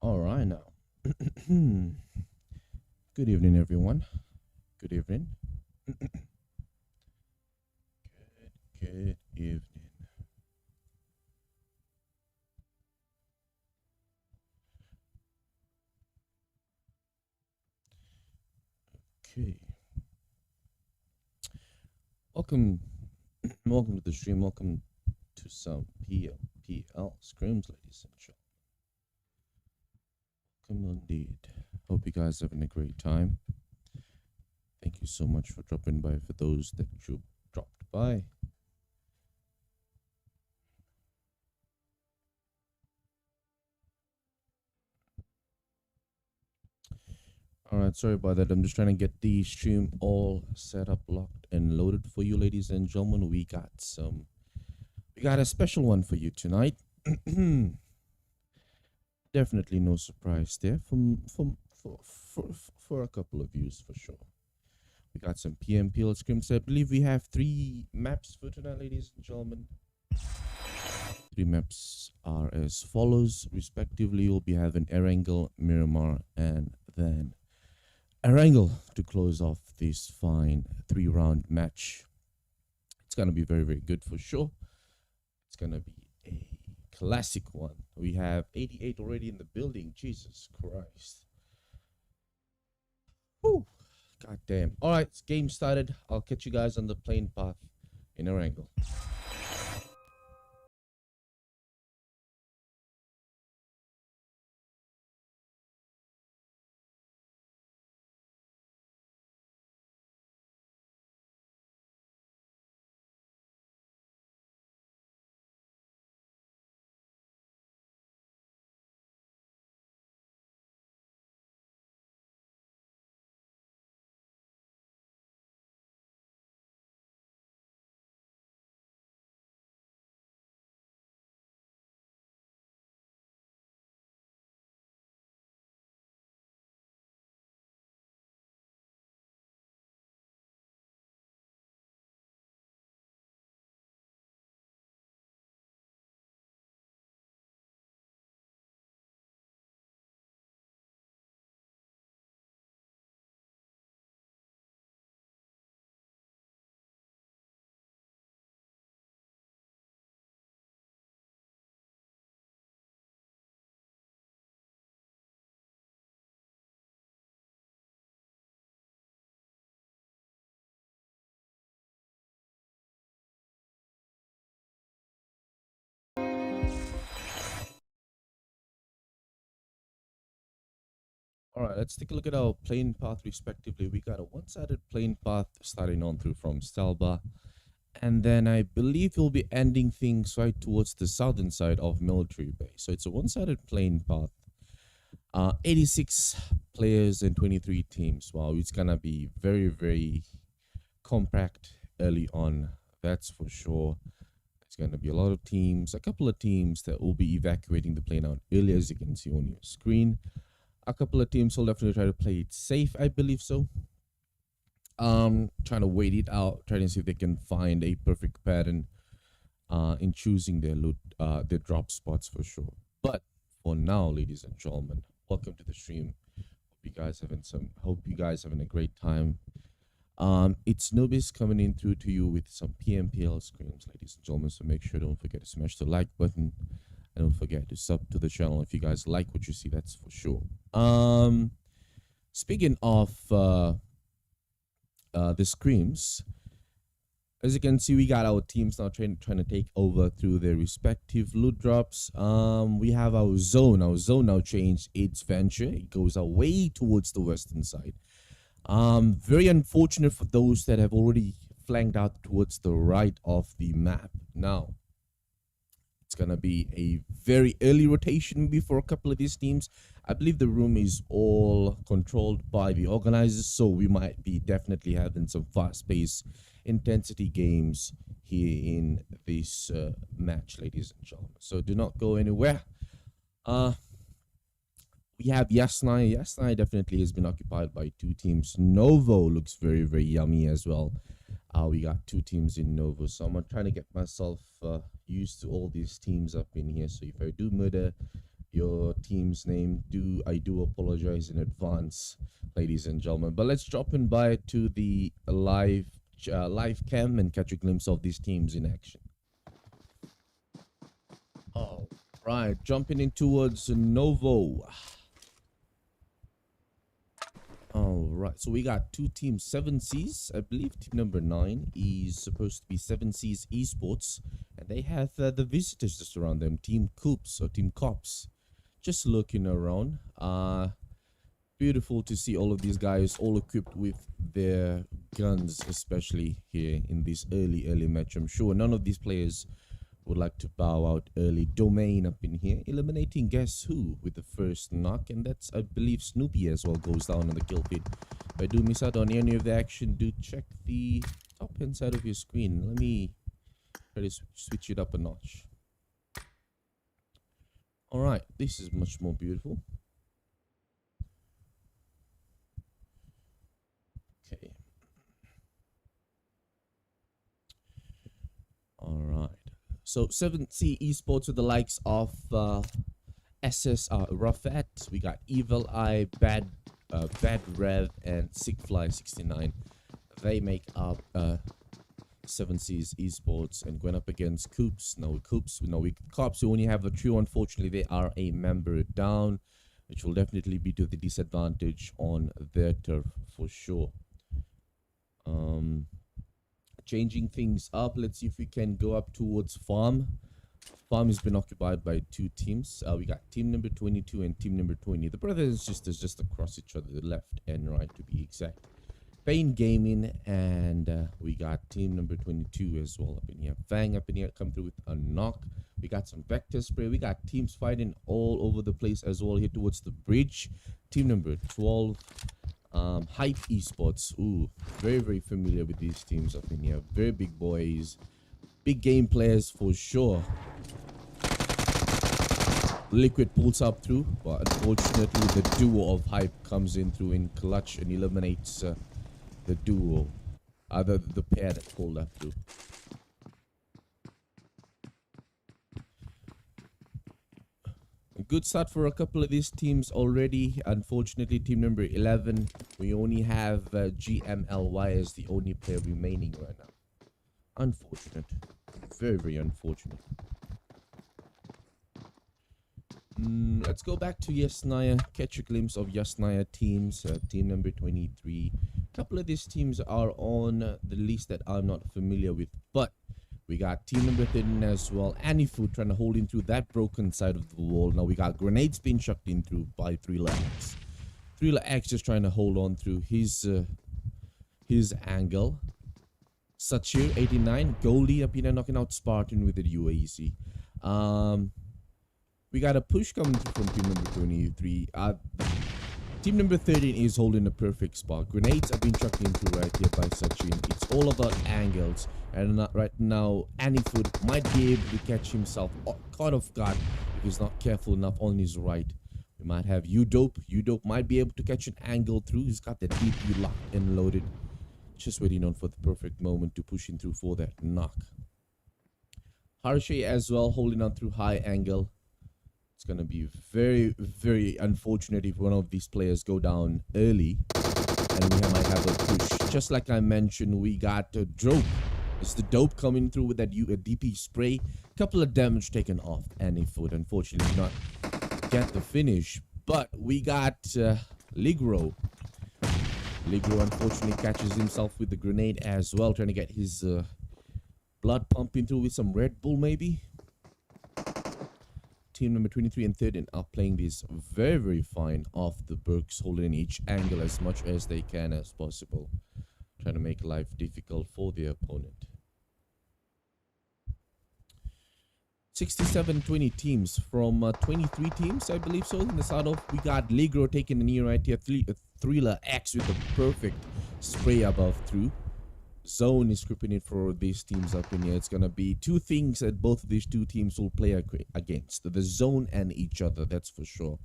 All right now. Good evening, everyone. Good evening. Good evening. Okay. Welcome, welcome to the stream. Welcome to some PMPL scrims, ladies and gentlemen. Welcome indeed. Hope you guys are having a great time. Thank you so much for dropping by. For those that you dropped by, all right, sorry about that. I'm just trying to get the stream all set up, locked, and loaded for you, ladies and gentlemen. We got a special one for you tonight. Definitely no surprise there for a couple of views for sure. We got some PMPL scrims. I believe we have 3 maps for tonight, ladies and gentlemen. 3 maps are as follows, respectively. We'll be having ERANGLE, MIRAMAR, and then ERANGLE to close off this fine 3-round match. It's gonna be very, very good for sure. It's gonna be a classic one. We have 88 already in the building. Jesus Christ. Whew. God damn. All right, game started. I'll catch you guys on the plane path in ERANGLE. All right, let's take a look at our plane path respectively. We got a one-sided plane path starting on through from Stalba. And then I believe we'll be ending things right towards the southern side of Military Bay. So it's a one-sided plane path. 86 players and 23 teams. Wow, it's going to be very, very compact early on. That's for sure. It's going to be a lot of teams, a couple of teams that will be evacuating the plane out early, as you can see on your screen. A couple of teams will definitely try to play it safe, I believe so. Trying to wait it out, trying to see if they can find a perfect pattern in choosing their loot, their drop spots for sure. But for now, ladies and gentlemen, welcome to the stream. Hope you guys having a great time. ItsAnubis coming in through to you with some PMPL scrims, ladies and gentlemen. So make sure, don't forget to smash the like button. And don't forget to sub to the channel if you guys like what you see, that's for sure. Speaking of the scrims, as you can see, we got our teams now trying to take over through their respective loot drops. We have our zone. Our zone now changed its venture. It goes away towards the western side. Very unfortunate for those that have already flanked out towards the right of the map. Now, it's going to be a very early rotation maybe for a couple of these teams. I believe the room is all controlled by the organizers, so we might be definitely having some fast-paced intensity games here in this match, ladies and gentlemen. So do not go anywhere. We have Yasnai. Yasnai definitely has been occupied by 2 teams. Novo looks very, very yummy as well. We got 2 teams in Novo, so I'm trying to get myself used to all these teams up in here. So if I do murder your team's name. I do apologize in advance, ladies and gentlemen. But let's drop in by to the live cam and catch a glimpse of these teams in action. All right, jumping in towards Novo. All right, so we got two teams, 7Cs. I believe team number 9 is supposed to be 7Cs Esports, and they have the visitors just around them, Team Coops or Team Cops, just looking around. Beautiful to see all of these guys all equipped with their guns, especially here in this early match. I'm sure none of these players would like to bow out early. Domain up in here, eliminating guess who with the first knock, and that's, I believe, Snoopy as well goes down on the kill feed. If I do miss out on any of the action, do check the top hand side of your screen. Let me try to switch it up a notch. All right, this is much more beautiful. Okay. All right. So 7C Esports with the likes of SSR Ruffat. We got Evil Eye, Bad Rev, and Sickfly69. They make up 7C's Esports and going up against Coops. Cops who only have a trio. Unfortunately, they are a member down, which will definitely be to the disadvantage on their turf for sure. Changing things up, let's see if we can go up towards Farm. Farm has been occupied by two teams. We got team number 22 and team number 20. The brothers and sisters just across each other, the left and right to be exact. Pain Gaming, and we got team number 22 as well up in here. Fang up in here, come through with a knock. We got some vector spray. We got teams fighting all over the place as well here towards the bridge. Team number 12. Hype Esports. Ooh, very familiar with these teams up in here. Very big boys, big game players for sure. Liquid pulls up through, but unfortunately the duo of Hype comes in through in clutch and eliminates the duo, the pair that pulled up through. A good start for a couple of these teams already. Unfortunately, team number 11, we only have GMLY as the only player remaining right now. Unfortunate. Very unfortunate. Let's go back to Yasnaya. Catch a glimpse of Yasnaya teams. Team number 23. A couple of these teams are on the list that I'm not familiar with, but we got team number 13 as well. Anifu trying to hold in through that broken side of the wall. Now we got grenades being chucked in through by THRILLERX. THRILLERX just trying to hold on through his angle. Sachir 89. Goldie up here knocking out Spartan with the UAC. We got a push coming through from team number 23. Team number 13 is holding a perfect spot. Grenades are being chucked in through right here by Sachin. It's all about angles. And right now, Anifood might be able to catch himself caught off guard if he's not careful enough on his right. We might have Udope. Udope might be able to catch an angle through. He's got the DP locked and loaded. Just waiting on for the perfect moment to push in through for that knock. Harshay as well holding on through high angle. It's going to be very unfortunate if one of these players go down early and we might have a push. Just like I mentioned, we got Dope. It's the Dope coming through with that DP spray. Couple of damage taken off Anifood. Unfortunately, not get the finish. But we got Ligro. Ligro unfortunately catches himself with the grenade as well, trying to get his blood pumping through with some Red Bull maybe. Team number 23 and 13 are playing this very fine off the books, holding each angle as much as they can as possible, trying to make life difficult for the opponent. 67-20 teams from 23 teams, I believe so. In the start off, we got Ligro taking the knee right here. THRILLERX with a perfect spray above through. Zone is scripting it for these teams up in here. It's going to be two things that both of these two teams will play against. The zone and each other, that's for sure.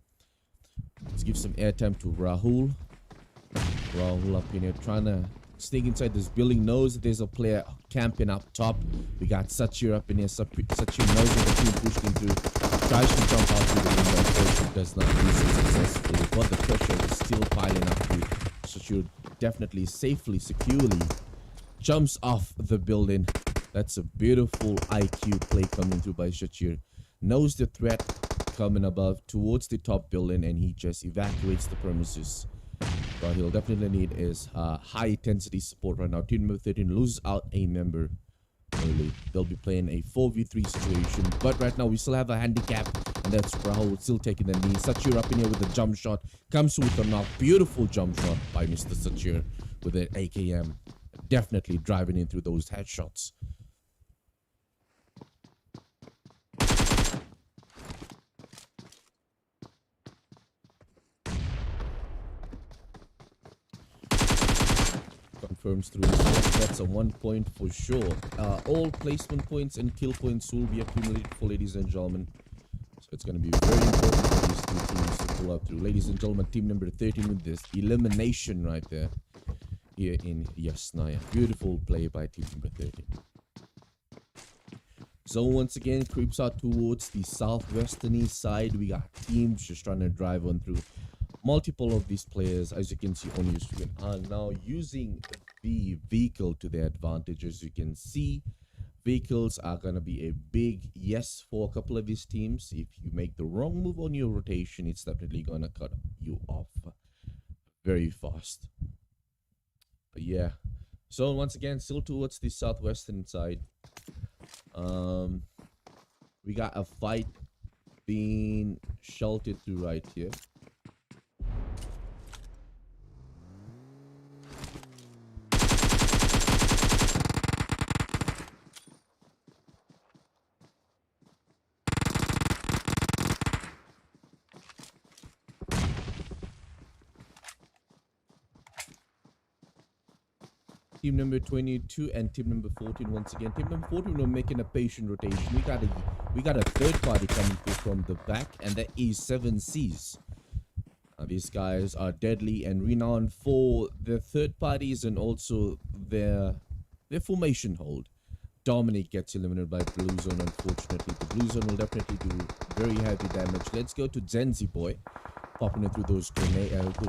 Let's give some airtime to Rahul. Rahul up in here trying to sneak inside this building. Knows that there's a player camping up top. We got Sachir up in here. Sachir knows that the team pushed into. Tries to jump out through the window, unfortunately does not do so successfully, but the pressure is still piling up to Shachir. Definitely, safely, securely jumps off the building. That's a beautiful IQ play coming through by Shachir. Knows the threat coming above towards the top building, and he just evacuates the premises. What he'll definitely need is high intensity support right now. Team number 13 loses out a member early. They'll be playing a 4v3 situation, but right now we still have a handicap, and that's Rahul still taking the knee. Sachir up in here with a jump shot, comes with a knock. Beautiful jump shot by Mr. Sachir with an AKM. Definitely driving in through those headshots. Confirms through his test. That's a 1 point for sure. All placement points and kill points will be accumulated for ladies and gentlemen. So it's going to be very important for these two teams to pull up through. Ladies and gentlemen, team number 13 with this elimination right there here in Yasnaya. Beautiful play by team number 13. So once again creeps out towards the southwestern east side. We got teams just trying to drive on through. Multiple of these players, as you can see on your screen, are now using the vehicle to their advantage. As you can see, vehicles are going to be a big yes for a couple of these teams. If you make the wrong move on your rotation, it's definitely going to cut you off very fast. But yeah, so once again, still towards the southwestern side. We got a fight being sheltered through right here. Team number 22 and team number 14 once again. Team number 14 are making a patient rotation. We got a third party coming through from the back, and that is 7Cs. These guys are deadly and renowned for their third parties and also their formation hold. Dominic gets eliminated by Blue Zone, unfortunately. The Blue Zone will definitely do very heavy damage. Let's go to Zenzi Boy. Popping it through those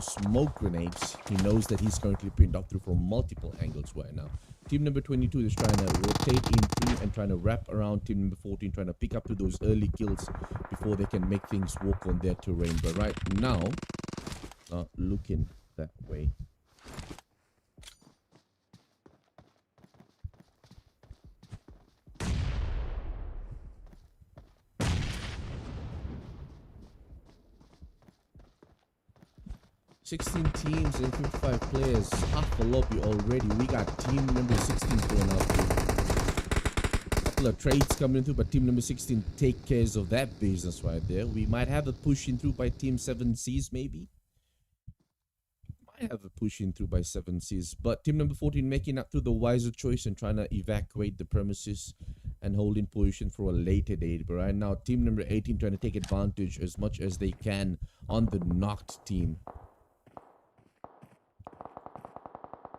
smoke grenades. He knows that he's currently pinned up through from multiple angles right now. Team number 22 is trying to rotate in through and trying to wrap around team number 14, trying to pick up to those early kills before they can make things work on their terrain. But right now, not looking that way. $16 teams and 55 players. Half the lobby already. We got team number 16 going up through. Couple of trades coming through, but team number 16 take care of that business right there. We might have a push in through by team 7Cs maybe. Might have a push in through by 7Cs, but team number 14 making up through the wiser choice and trying to evacuate the premises and holding position for a later date. But right now, team number 18 trying to take advantage as much as they can on the knocked team.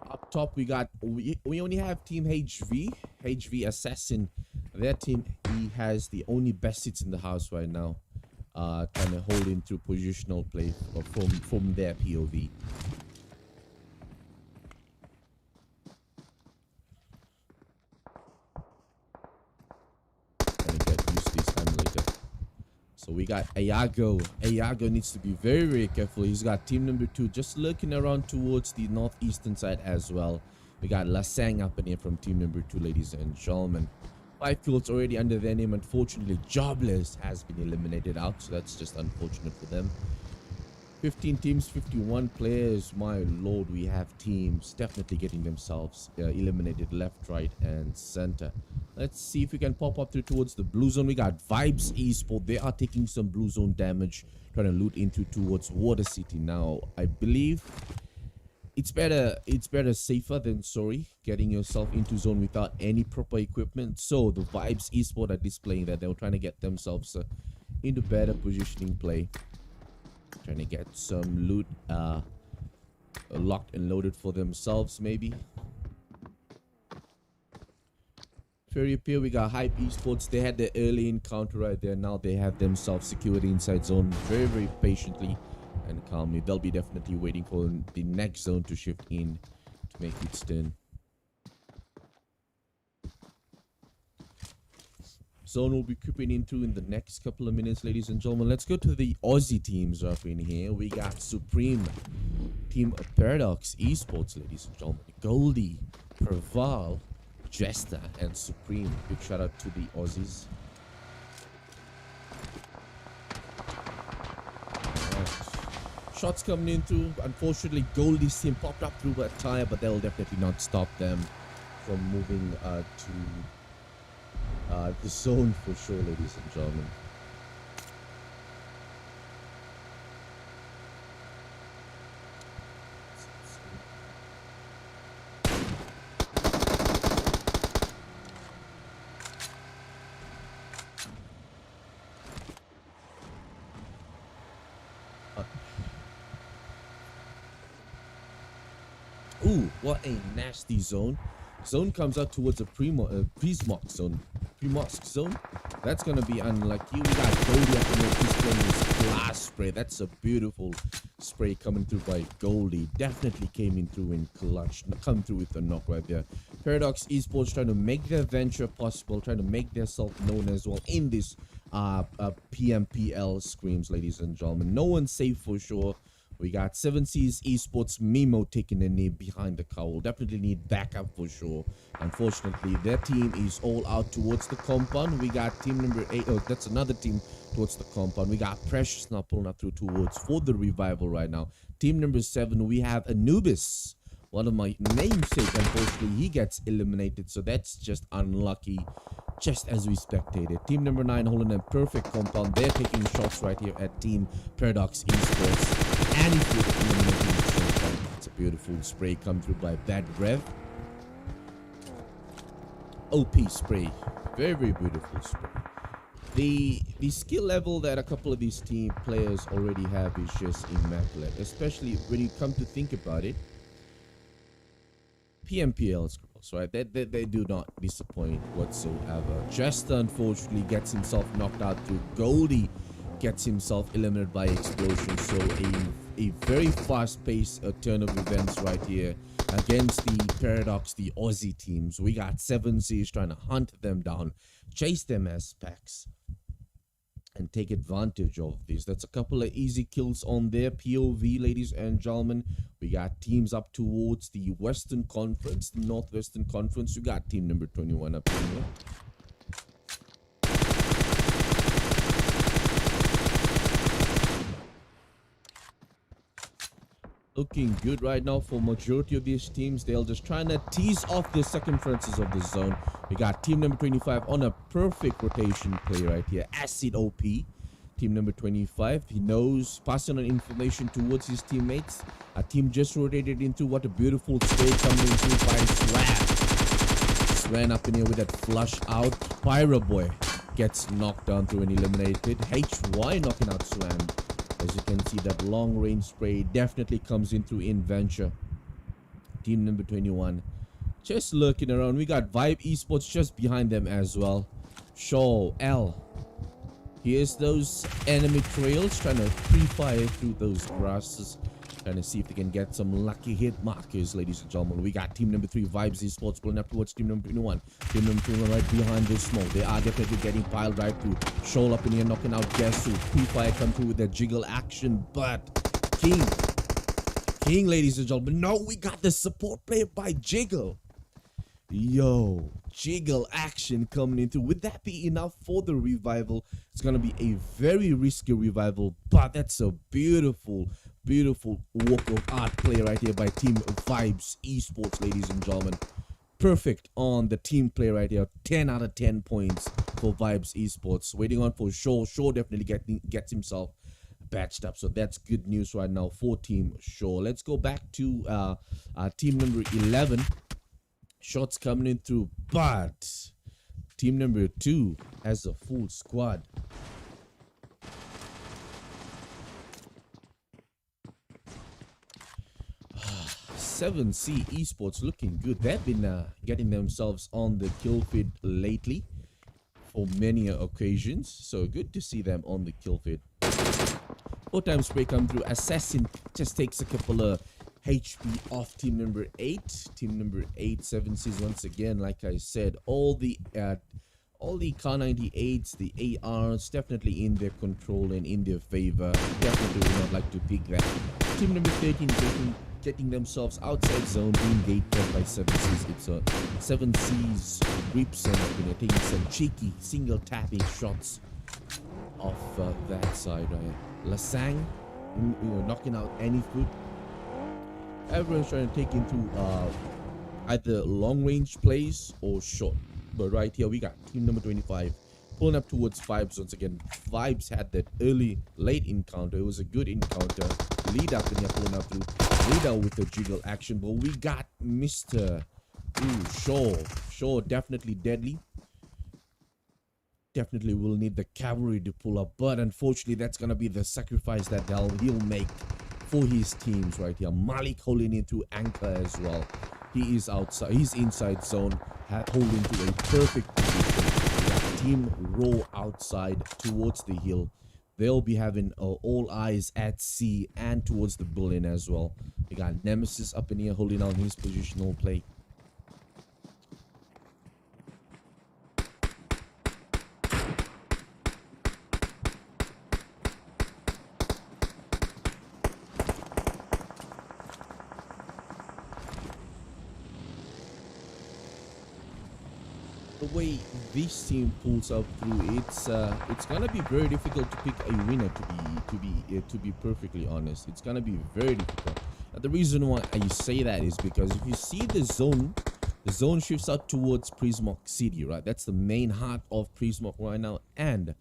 Up top, we only have team HV Assassin. Their team, he has the only best seats in the house right now, trying to hold him through positional play from their POV. Gonna get used to this time later. So we got Ayago. Ayago needs to be very, very careful. He's got team number 2 just looking around towards the northeastern side as well. We got Lasang up in here from team number 2, ladies and gentlemen. 5 kills already under their name. Unfortunately, Jobless has been eliminated out, so that's just unfortunate for them. 15 teams, 51 players. My lord, we have teams definitely getting themselves eliminated left, right, and center. Let's see if we can pop up through towards the blue zone. We got Vibes Esports. They are taking some blue zone damage, trying to loot into towards Water City. Now, I believe it's better safer than sorry getting yourself into zone without any proper equipment. So the Vibes Esports are displaying that they're trying to get themselves into better positioning play. Trying to get some loot locked and loaded for themselves, maybe. Very appear we got Hype Esports. They had the early encounter right there. Now they have themselves secured the inside zone very, very patiently and calmly. They'll be definitely waiting for the next zone to shift in to make its turn. Zone will be creeping in through in the next couple of minutes, ladies and gentlemen. Let's go to the Aussie teams up in here. We got Supreme, Team Paradox Esports, ladies and gentlemen. Goldie, Perval, Jester, and Supreme. Big shout out to the Aussies. Right. Shots coming in through. Unfortunately, Goldie's team popped up through a tire, but they'll definitely not stop them from moving to the zone for sure, ladies and gentlemen. Ooh, what a nasty zone. Zone comes out towards a Prismox zone. Prismox zone. That's going to be unlucky. We got Goldie up in there. He's playing this glass spray. That's a beautiful spray coming through by Goldie. Definitely came in through in clutch. Come through with the knock right there. Paradox Esports trying to make their venture possible. Trying to make themselves known as well in this PMPL Screams, ladies and gentlemen. No one's safe for sure. We got 7 Seas Esports Mimo taking the knee behind the cowl. Definitely need backup for sure. Unfortunately, their team is all out towards the compound. We got team number 8. Oh, that's another team towards the compound. We got Precious now pulling up through towards for the revival right now. Team number 7, we have Anubis. One of my namesake, unfortunately, he gets eliminated. So that's just unlucky. Just as we spectated. Team number 9 holding a perfect compound. They're taking shots right here at Team Paradox Esports. And if you're eliminating, it's a beautiful spray come through by Bad Rev. OP spray. Very, very beautiful spray. The skill level that a couple of these team players already have is just immaculate. Especially when you come to think about it. PMPL Scrolls, right? They do not disappoint whatsoever. Jester unfortunately gets himself knocked out through. Goldie gets himself eliminated by explosion. So a very fast-paced turn of events right here against the Paradox, the Aussie teams. We got 7 Seas trying to hunt them down, chase them as packs, and take advantage of this. That's a couple of easy kills on their POV, ladies and gentlemen. We got teams up towards the Western Conference, the Northwestern Conference. We got team number 21 up here. Looking good right now for majority of these teams. They'll just trying to tease off the second fences of the zone. We got team number 25 on a perfect rotation play right here. Acid OP. Team number 25, he knows, passing on information towards his teammates. A team just rotated into what a beautiful spray coming through by Swan. Swan up in here with that flush out. Pyro Boy gets knocked down through and eliminated. HY knocking out Swan. As you can see, that long range spray definitely comes in through Venture. Team number 21 just lurking around. We got Vibe Esports just behind them as well. Shaw, L. Here's those enemy trails trying to pre-fire through those grasses. Trying to see if they can get some lucky hit markers, ladies and gentlemen. We got team number 3, Vibes Esports, pulling up towards team number 21. Team number 21 right behind this smoke. They are definitely getting piled right through. Shoal up in here, knocking out Gesu. Pre-fire come through with their jiggle action, but King, ladies and gentlemen. No, we got the support player by Jiggle. Yo, Jiggle action coming into. Would that be enough for the revival? It's gonna be a very risky revival, but that's a beautiful walk of art play right here by Team Vibes Esports, ladies and gentlemen. Perfect on the team play right here. 10 out of 10 points for Vibes Esports. Waiting on for Shaw. Shaw definitely gets himself batched up, so that's good news right now for Team Shaw. Let's go back to team number 11. Shots coming in through, but team number 2 has a full squad. 7C Esports looking good. They've been getting themselves on the kill feed lately for many occasions. So good to see them on the kill feed. 4-time spray come through. Assassin just takes a couple of HP off team number 8. Team number 8, 7Cs once again. Like I said, all the Kar98s, the ARs, definitely in their control and in their favor. Definitely would not like to pick that. Team number 13 getting themselves outside zone, being gated by 7Cs. It's a 7Cs Reaps and taking some cheeky single tapping shots off that side. Lasang, knocking out any foot. Everyone's trying to take into either long range plays or short. But right here we got team number 25 pulling up towards Vibes once again. Vibes had that late encounter. It was a good encounter. Lead up and you're pulling up through. Lead out with the jiggle action. But we got Mr. Shaw definitely deadly. Definitely will need the cavalry to pull up. But unfortunately, that's going to be the sacrifice that he'll make for his teams right here. Malik holding into anchor as well. He is outside. He's inside zone, holding to a perfect position. Team roll outside towards the hill. They'll be having all eyes at C and towards the building as well. We got Nemesis up in here holding on his positional play. The way this team pulls up through, it's gonna be very difficult to pick a winner. To be perfectly honest, it's gonna be very difficult. The reason why I say that is because if you see the zone shifts out towards Prismoc City, right? That's the main heart of Prismoc right now. And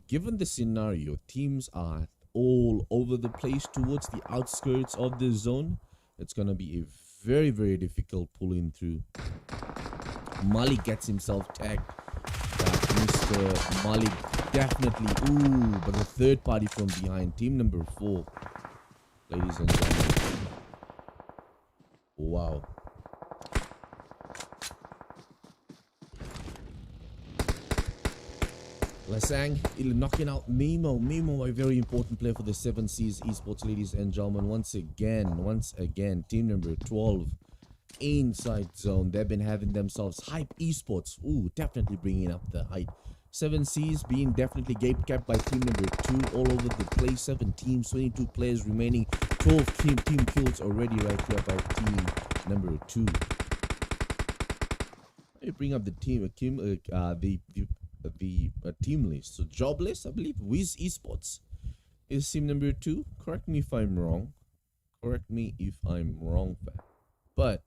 given the scenario, teams are all over the place towards the outskirts of the zone. It's gonna be a very, very difficult pulling through. Malik gets himself tagged. Mr. Malik definitely. Ooh, but the third party from behind. Team number 4. Ladies and gentlemen. Wow. Lasang knocking out Mimo. Mimo, a very important player for the 7Cs Esports, ladies and gentlemen. Once again, team number 12. Inside zone. They've been having themselves hype esports. Ooh, definitely bringing up the height. 7Cs being definitely gate capped by team number 2 all over the place. 7 teams, 22 players remaining. 12 team kills already right here by team number 2. Let me bring up the team team list. So Jobless, I believe WIZZES Esports is team number 2. Correct me if I'm wrong. But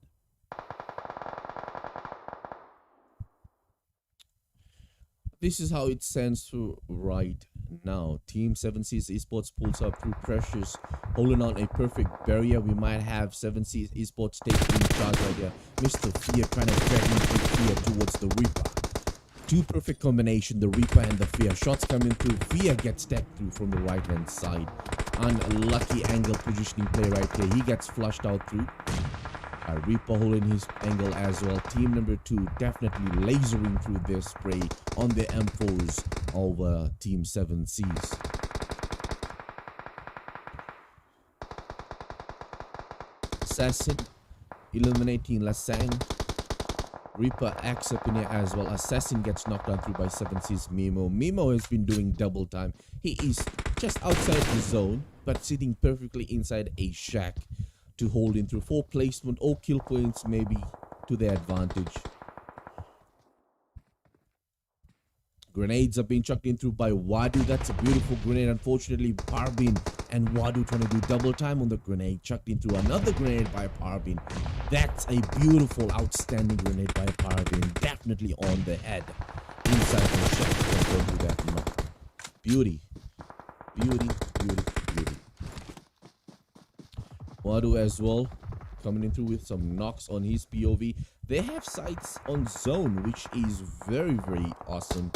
this is how it stands to right now. Team 7Cs Esports pulls up through pressures, holding on a perfect barrier. We might have 7Cs Esports taking charge right here. Mr. Fear kind of dragging Fear towards the Reaper. 2 perfect combination, the Reaper and the Fear. Shots coming through. Fear gets stepped through from the right hand side. Unlucky angle positioning play right there. He gets flushed out through. Reaper holding his angle as well. Team number 2 definitely lasering through their spray on the M4s over Team 7Cs. Assassin eliminating Lasang. Reaper acts up in here as well. Assassin gets knocked down through by 7C's Mimo. Mimo has been doing double time. He is just outside the zone, but sitting perfectly inside a shack to hold in through 4 placement or kill points maybe to their advantage. Grenades are being chucked in through by Wadu. That's a beautiful grenade. Unfortunately, Parbin and Wadu trying to do double time on the grenade. Chucked in through another grenade by Parbin. That's a beautiful, outstanding grenade by Parbin. Definitely on the head. Inside the shack. Don't do that, you know. Beauty. Beauty. Wadu as well, coming in through with some knocks on his POV. They have sights on zone, which is very, very awesome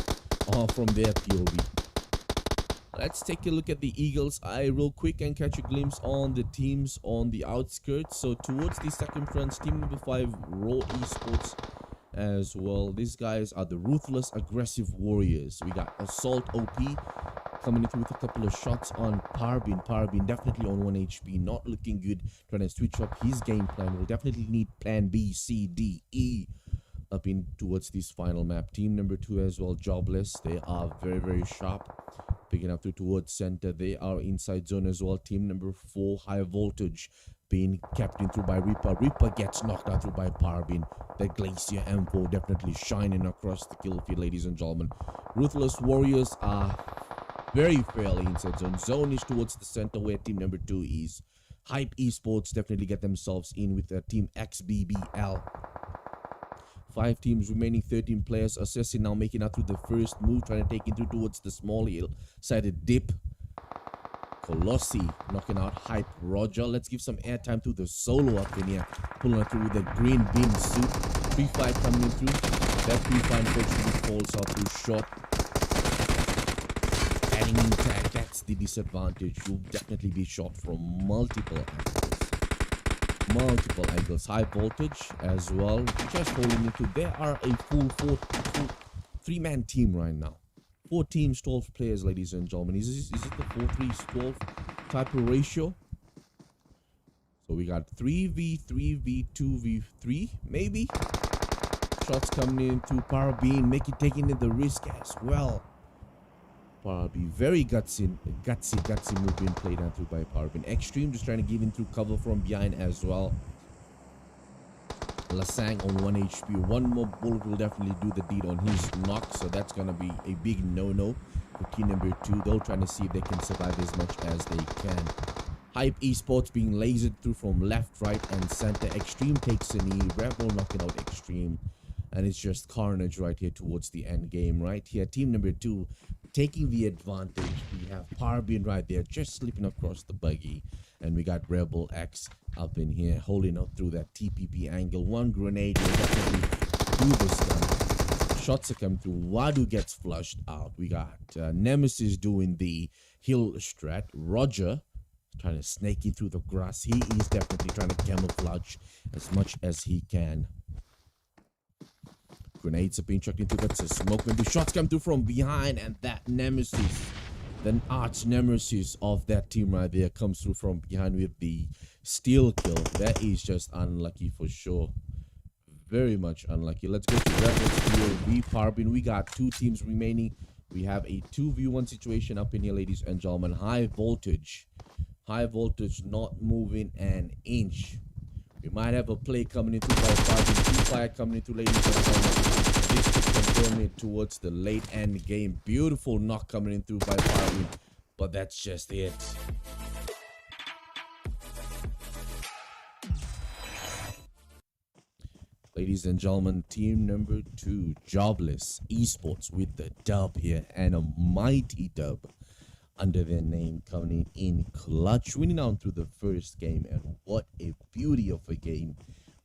from their POV. Let's take a look at the Eagles' eye real quick and catch a glimpse on the teams on the outskirts. So towards the second front, team number 5, Raw Esports as well. These guys are the Ruthless Aggressive Warriors. We got Assault OP coming in with a couple of shots on Parbin. Parbin definitely on 1 HP, not looking good. Trying to switch up his game plan. We'll definitely need plan B, C, D, E up in towards this final map. Team number 2 as well, Jobless. They are very, very sharp. Picking up towards center. They are inside zone as well. Team number 4, High Voltage, being captained through by Reaper. Reaper gets knocked out through by Parbin. The Glacier M4 definitely shining across the kill field, ladies and gentlemen. Ruthless Warriors are very fairly inside zone. Zone is towards the center where team number 2 is. Hype Esports definitely get themselves in with team XBBL. 5 teams remaining, 13 players. Assassin now making out through the first move, trying to take it through towards the small hill-sided dip. Colossi knocking out Hype Roger. Let's give some airtime to the solo up in here. Pulling it through with the green beam suit. 3-5 coming in through. That 3-5 unfortunately falls out too short. Adding in tag, that's the disadvantage. You'll definitely be shot from multiple angles. Multiple angles. High Voltage as well, just holding it through. There are a full 3-man team right now. 4 teams, 12 players, ladies and gentlemen. Is it the 4-3-12 type of ratio? So we got 3v3 v2v3 maybe. Shots coming in through Parbin, taking in the risk as well. Parbin, very gutsy move being played out through by Parbin. XTREME just trying to give in through cover from behind as well. Lasang on 1 HP. One more bullet will definitely do the deed on his knock, so that's gonna be a big no-no for team number 2. They're trying to see if they can survive as much as they can. Hype Esports being lasered through from left, right, and center. XTREME takes a knee. Rebel knocking out XTREME. And it's just carnage right here towards the end game. Right here, team number 2 taking the advantage. We have Parbin right there, just slipping across the buggy. And we got Rebel X up in here, holding up through that TPP angle. One grenade will definitely do the stun. Shots are coming through. Wadu gets flushed out. We got Nemesis doing the hill strat. Roger trying to snake in through the grass. He is definitely trying to camouflage as much as he can. Grenades are being chucked into that smoke when the shots come through from behind, and that Nemesis, the arch nemesis of that team right there, comes through from behind with the steal kill. That is just unlucky for sure. Very much unlucky. Let's go to Rebels POV Parbin. We got 2 teams remaining. We have a 2v1 situation up in here, ladies and gentlemen. High Voltage. High Voltage not moving an inch. We might have a play coming into by Parbin. Fire coming into, ladies and gentlemen. This could confirm it towards the late end game. Beautiful knock coming in through by Parbin. But that's just it. Ladies and gentlemen, team number 2, Jobless Esports with the dub here, and a mighty dub under their name, coming in clutch, winning on through the first game. And what a beauty of a game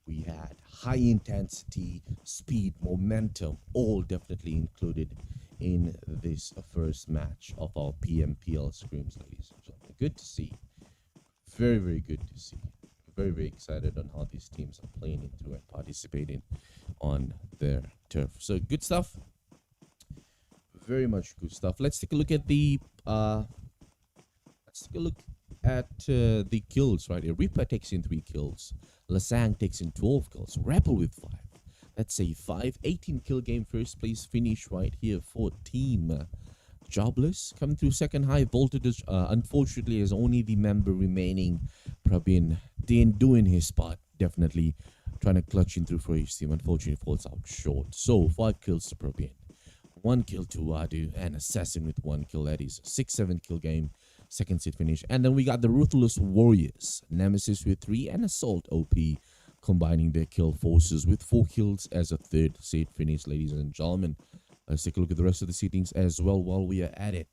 we had. High intensity, speed, momentum, all definitely included in this first match of our PMPL scrims, ladies and gentlemen. Good to see. Very, very good to see. Very, very excited on how these teams are playing into and participating on their turf. So good stuff. Very much good stuff. Let's take a look at the the kills right here. Reaper takes in 3 kills. Lasang takes in 12 kills. Rebel with 5. That's a 18 kill game. First place finish right here for team Jobless. Coming through second. High Voltage, unfortunately, is only the member remaining. Prabin didn't doing his part. Definitely trying to clutch in through for his team. Unfortunately, falls out short. So 5 kills to Prabin. 1 kill to Wadu, and Assassin with 1 kill. That is a 6-7 kill game. Second set finish. And then we got the Ruthless Warriors. Nemesis with 3 and Assault OP combining their kill forces with 4 kills as a third set finish, ladies and gentlemen. Let's take a look at the rest of the settings as well while we are at it.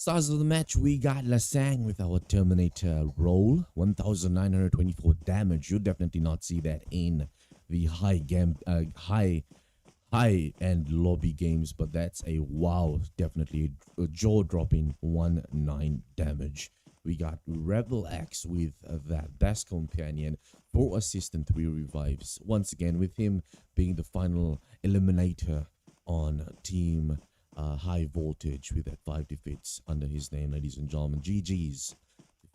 stars of the match, we got Lasang with our Terminator roll, 1924 damage. You'll definitely not see that in the high-end lobby games, but that's a wow, definitely a jaw-dropping 19 damage. We got Rebel X with that best companion, 4 assists and 3 revives. Once again, with him being the final eliminator on team high voltage with that 5 defeats under his name, ladies and gentlemen. GG's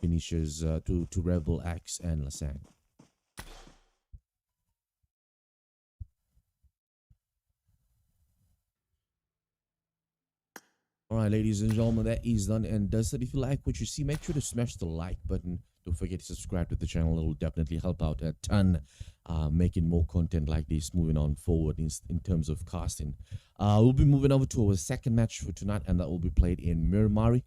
finishes to Rebel X and Lasang. Alright, ladies and gentlemen, that is done and dusted. If you like what you see, make sure to smash the like button. Don't forget to subscribe to the channel. It will definitely help out a ton, making more content like this moving on forward in terms of casting. We'll be moving over to our second match for tonight, and that will be played in Miramar,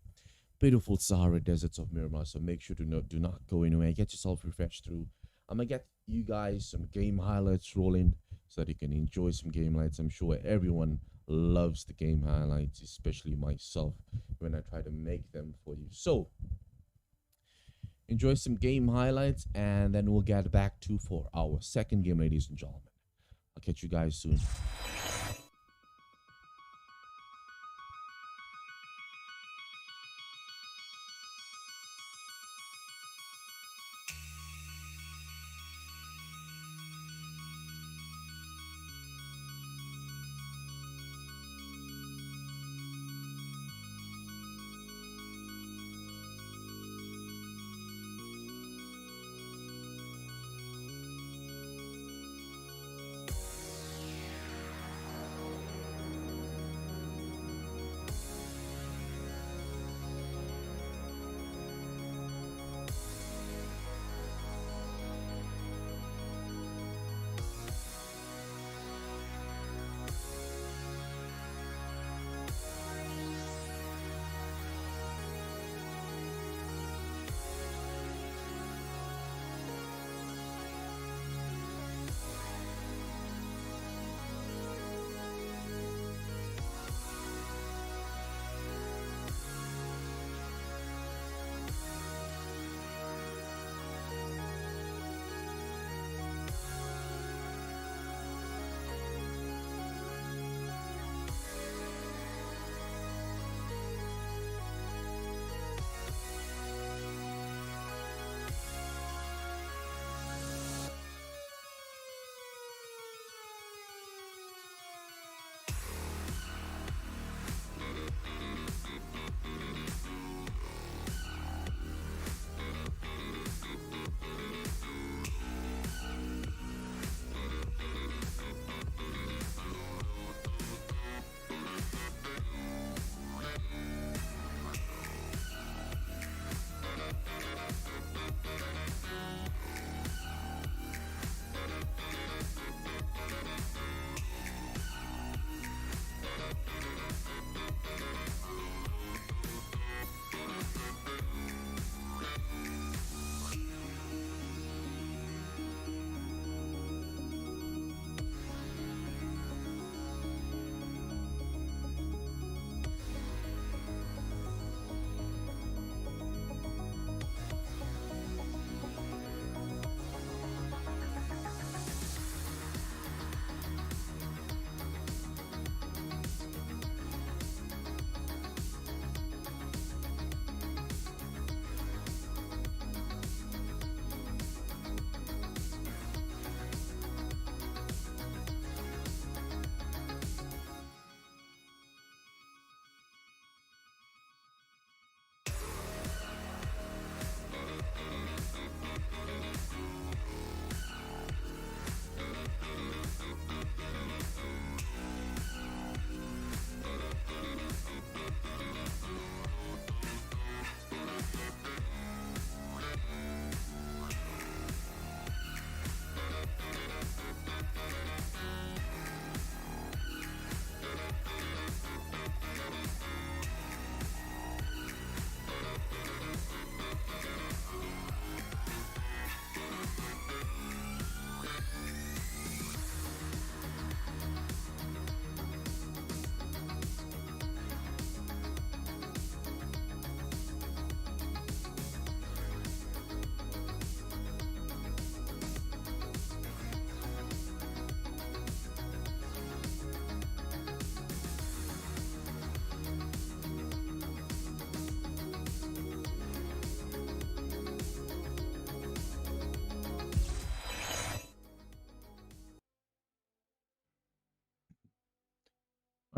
beautiful Sahara deserts of Miramar. So make sure to do not go anywhere. Get yourself refreshed through. I'm gonna get you guys some game highlights rolling so that you can enjoy some game highlights. I'm sure everyone loves the game highlights, especially myself when I try to make them for you. So enjoy some game highlights, and then we'll get back to for our second game, ladies and gentlemen. I'll catch you guys soon.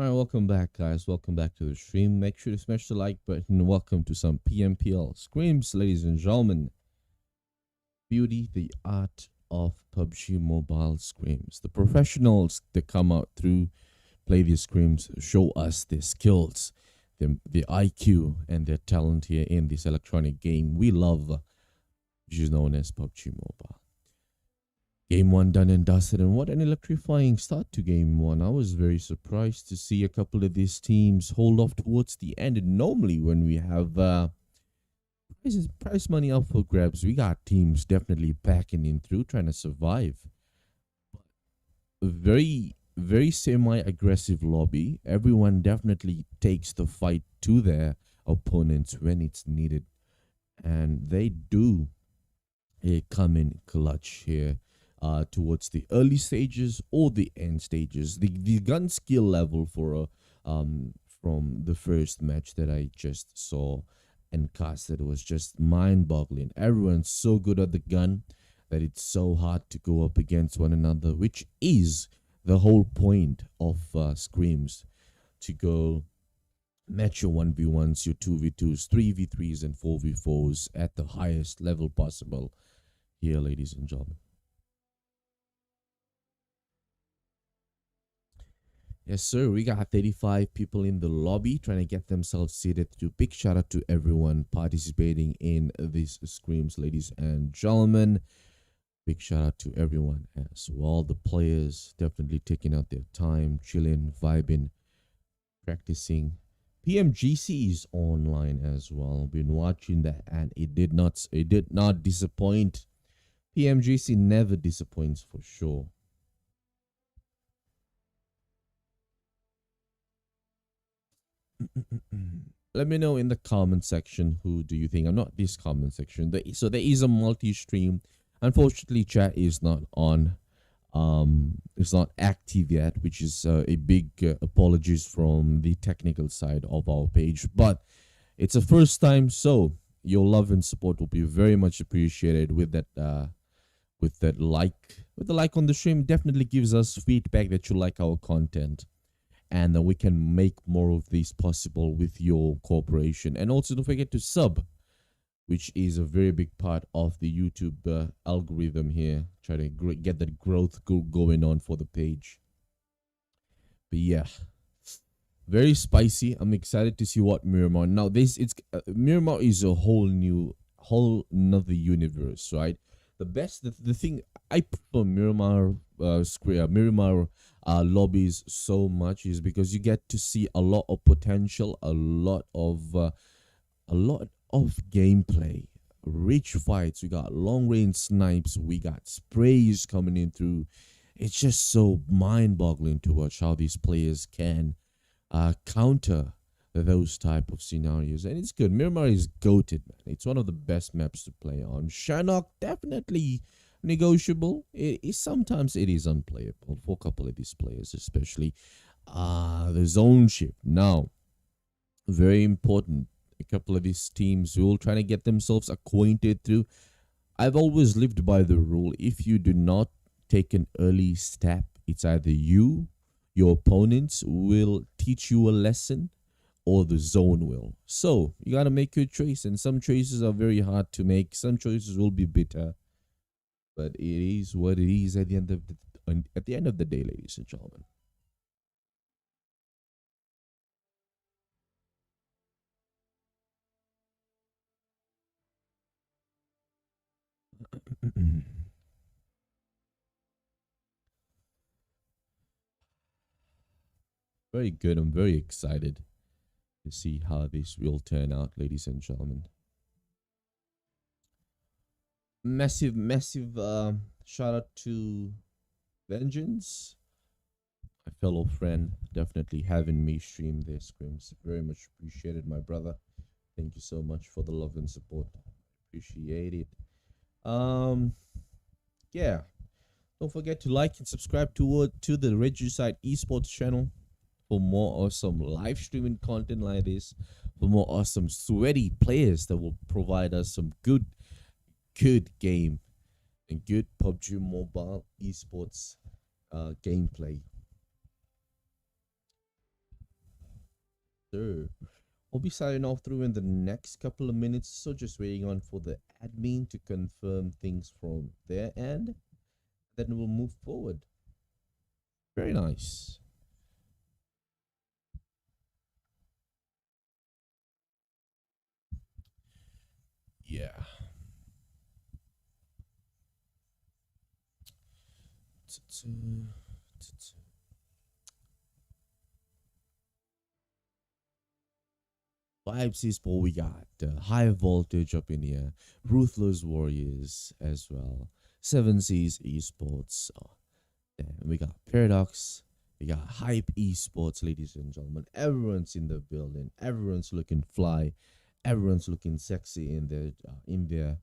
All right, welcome back, guys. Welcome back to the stream. Make sure to smash the like button. Welcome to some PMPL Screams, ladies and gentlemen. Beauty, the art of PUBG Mobile Screams. The professionals that come out through play these screams show us their skills, the IQ, and their talent here in this electronic game we love, which is known as PUBG Mobile. Game 1 done and dusted, and what an electrifying start to Game 1. I was very surprised to see a couple of these teams hold off towards the end. And normally when we have prize money up for grabs, we got teams definitely backing in through, trying to survive. A very semi-aggressive lobby. Everyone definitely takes the fight to their opponents when it's needed. And they do come in clutch here. Towards the early stages or the end stages. The gun skill level for from the first match that I just saw and casted was just mind-boggling. Everyone's so good at the gun that it's so hard to go up against one another, which is the whole point of Screams, to go match your 1v1s, your 2v2s, 3v3s, and 4v4s at the highest level possible here, ladies and gentlemen. Yes, sir. We got 35 people in the lobby trying to get themselves seated through. Big shout out to everyone participating in these screams, ladies and gentlemen. Big shout out to everyone as well. The players definitely taking out their time, chilling, vibing, practicing. PMGC is online as well. Been watching that, and it did not disappoint. PMGC never disappoints for sure. Let me know in the comment section who do you think. I'm not this comment section. So there is a multi-stream. Unfortunately, chat is not on. It's not active yet, which is a big apologies from the technical side of our page. But it's a first time, so your love and support will be very much appreciated. With the like on the stream, definitely gives us feedback that you like our content. And we can make more of these possible with your cooperation. And also don't forget to sub, which is a very big part of the YouTube algorithm here. Try to get that growth going on for the page. But yeah, very spicy. I'm excited to see what Miramar. Now Miramar is a whole nother universe, right? The thing I prefer Miramar lobbies so much is because you get to see a lot of potential, a lot of gameplay, rich fights. We got long range snipes, we got sprays coming in through. It's just so mind-boggling to watch how these players can counter those type of scenarios, and it's good. Miramar is goated, man. It's one of the best maps to play on. Shannock definitely negotiable. Sometimes it is unplayable for a couple of these players, especially the zone shift. Now, very important. A couple of these teams will try to get themselves acquainted through. I've always lived by the rule: if you do not take an early step, it's either your opponents will teach you a lesson, or the zone will. So you got to make your choice, and some choices are very hard to make. Some choices will be bitter, but it is what it is at the end of the day, ladies and gentlemen. Very good. I'm very excited to see how this will turn out, ladies and gentlemen. Massive shout out to Vengeance, my fellow friend, definitely having me stream their scrims. Very much appreciated, my brother. Thank you so much for the love and support. Appreciate it. Yeah, don't forget to like and subscribe to the Regicide Esports channel for more awesome live streaming content like this, for more awesome sweaty players that will provide us some good game and good PUBG Mobile Esports gameplay. sir. We'll be signing off through in the next couple of minutes, so just waiting on for the admin to confirm things from their end. Then we'll move forward. Very nice. Yeah. Vibes is what we got. High voltage up in here. Ruthless Warriors as well. Seven Seas Esports. Then we got Paradox. We got Hype Esports, ladies and gentlemen. Everyone's in the building. Everyone's looking fly. Everyone's looking sexy in their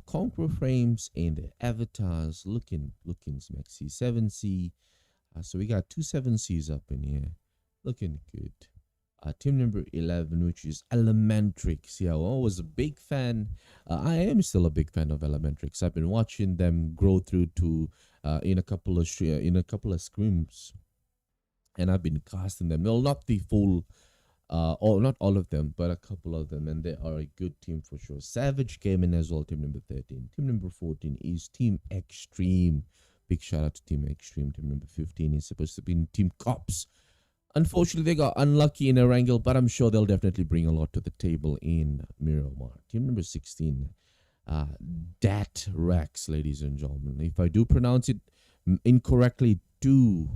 conqueror frames, in their avatars, looking sexy. 7C. So we got two 7Cs up in here, looking good. Team number 11, which is ELEMENTRIX. Yeah, well, I was a big fan. I am still a big fan of ELEMENTRIX. I've been watching them grow through to in a couple of scrims, and I've been casting them. Well, not the full, or not all of them, but a couple of them, and they are a good team for sure. Savage Gaming as well. Team number 13. Team number 14 is Team XTREME. Big shout out to Team XTREME. Team number 15 is supposed to be Team Cops. Unfortunately, they got unlucky in ERANGLE, but I'm sure they'll definitely bring a lot to the table in Miramar. Team number 16, DAATRAX, ladies and gentlemen. If I do pronounce it incorrectly, do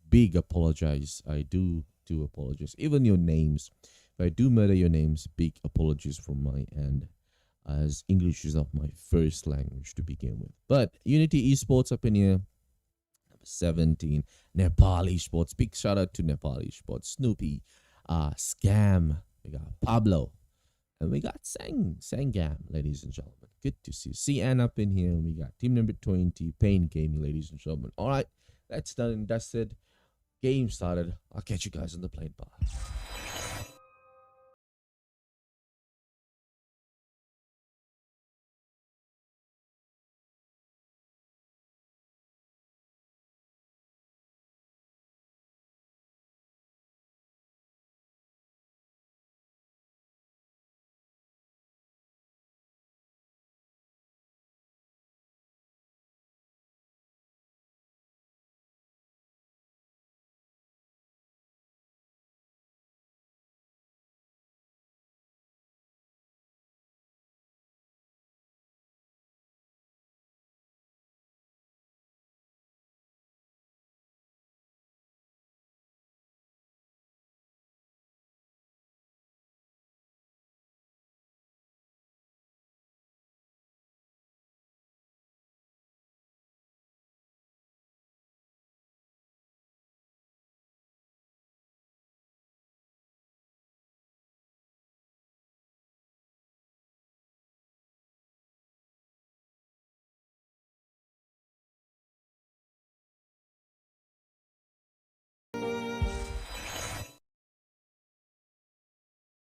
big apologize. I do apologize. Even your names, if I do murder your names, big apologies from my end, as English is not my first language to begin with. But Unity Esports up in here. 17, NEAPL ESPORTS. Big shout out to NEAPL ESPORTS. Snoopy, Scam. We got Pablo, and we got Sangam, ladies and gentlemen. Good to see CN up in here. And we got team number 20, Pain Gaming, ladies and gentlemen. All right, that's done and dusted. Game started. I'll catch you guys on the plane bar.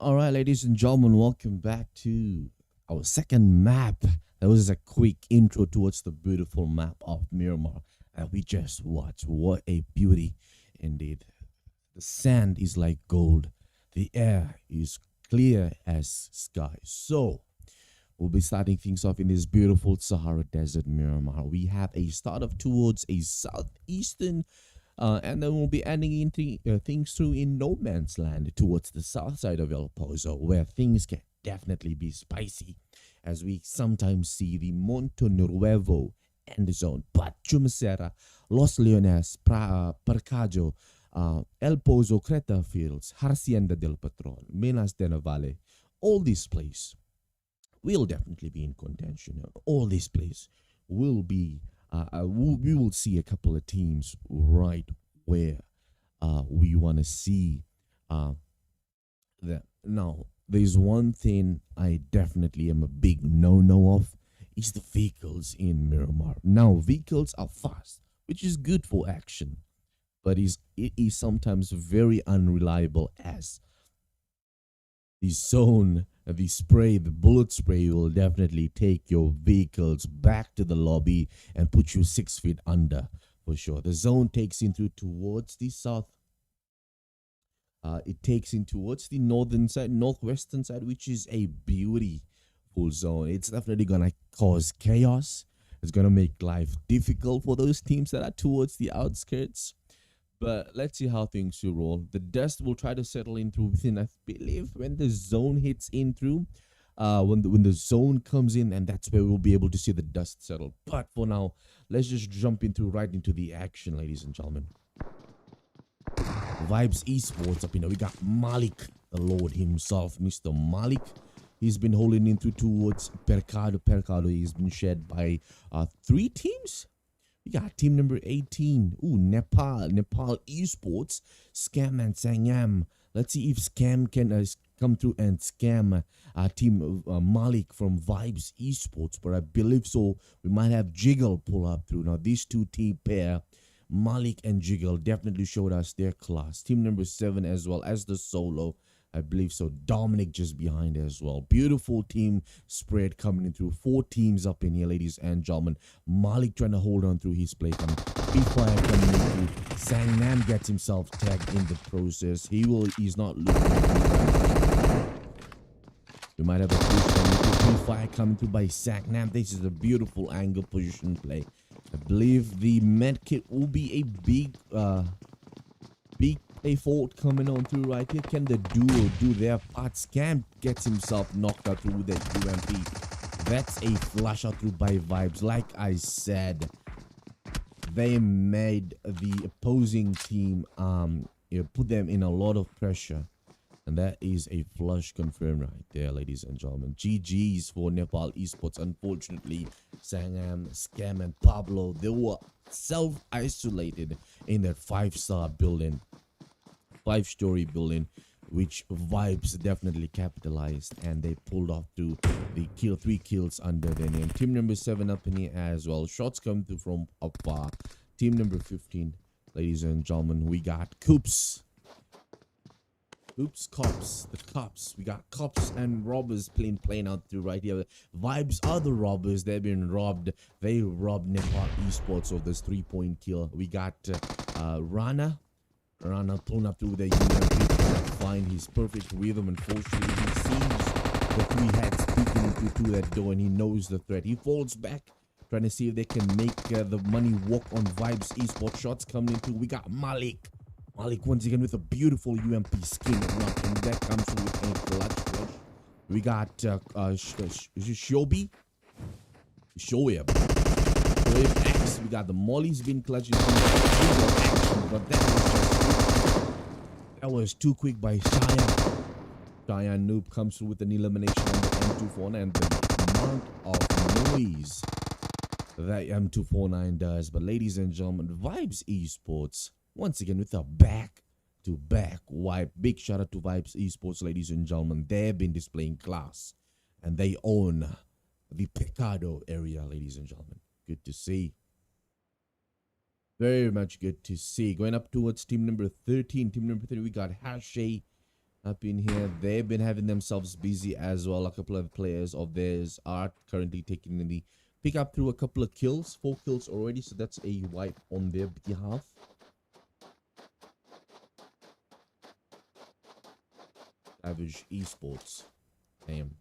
All right, ladies and gentlemen, welcome back to our second map. That was a quick intro towards the beautiful map of Miramar that we just watched. What a beauty indeed. The sand is like gold. The air is clear as sky. So, we'll be starting things off in this beautiful Sahara Desert, Miramar. We have a start of towards a southeastern, and then we'll be ending things through in no man's land towards the south side of El Pozo, where things can definitely be spicy, as we sometimes see the Monte Nuevo end zone, but Chumacera, Los Leones, Parcajo, El Pozo, Creta Fields, Hacienda del Patron, Minas de Valle, all these places will definitely be in contention. All these places will be, we will see a couple of teams right where we want to see that. Now, there's one thing I definitely am a big no-no of, is the vehicles in Miramar. Now, vehicles are fast, which is good for action, but it is sometimes very unreliable, as the zone, the bullet spray will definitely take your vehicles back to the lobby and put you 6 feet under for sure. The zone takes you through towards the south It takes in towards the northern side, northwestern side, which is a beautiful zone. It's definitely gonna cause chaos. It's gonna make life difficult for those teams that are towards the outskirts. But let's see how things will roll. The dust will try to settle in through within, I believe, when the zone hits in through. When the zone comes in, and that's where we'll be able to see the dust settle. But for now, let's just jump right into the action, ladies and gentlemen. Vibes Esports up in there. We got Malik, the Lord himself, Mr. Malik. He's been holding in through towards Percado. Percado, he's been shared by 3 teams. We got team number 18. Ooh, Nepal Esports, Scam and Sangam. Let's see if Scam can come through and scam team Malik from Vibes Esports. But I believe so. We might have Jiggle pull up through. Now, these 2 team pair, Malik and Jiggle, definitely showed us their class. Team number 7 as well as the solo. I believe so. Dominic just behind as well. Beautiful team spread coming in through. 4 teams up in here, ladies and gentlemen. Malik trying to hold on through his play. Before I come in through, Sangnam gets himself tagged in the process. He's not looking. We might have a push fire coming through by Sangnam. This is a beautiful angle position play. I believe the medkit will be a big fault coming on through right here. Can the duo do their part? Scam gets himself knocked out through the UMP. That's a flush out through by Vibes. Like I said, they made the opposing team put them in a lot of pressure. And that is a flush confirmed right there, ladies and gentlemen. GG's for Nepal Esports. Unfortunately, Sangam, Scam, and Pablo, they were self-isolated in that 5-star building. 5-story building, which Vibes definitely capitalized, and they pulled off to the 3 kills under their name. Team number 7 up in here as well. Shots come through from up far. Team number 15, ladies and gentlemen, we got Cops. Cops. The Cops. We got Cops and robbers playing out through right here. Vibes are the robbers. They've been robbed. They robbed Nepal Esports of this 3-point kill. We got Rana pulling up through the UMP, trying to find his perfect rhythm. Unfortunately, he sees the 3 heads peeking through that door, and he knows the threat. He falls back, trying to see if they can make the money walk on Vibes Esports. Shots coming into. We got Malik once again with a beautiful UMP skin, and that comes with a clutch flush. We got Shoaib X. We got the Molly's been clutching, but that was too quick by Cheyenne. Noob comes through with an elimination on the M249, and the amount of noise that M249 does. But ladies and gentlemen, Vibes Esports once again with a back-to-back wipe. Big shout out to Vibes Esports, ladies and gentlemen. They've been displaying class, and they own the Picado area, ladies and gentlemen. Good to see. Very much good to see. Going up towards team number 13. Team number 13, we got Hashay up in here. They've been having themselves busy as well. A couple of players of theirs are currently taking the pick up through a couple of kills. 4 kills already, so that's a wipe on their behalf. Savage Esports. Damn.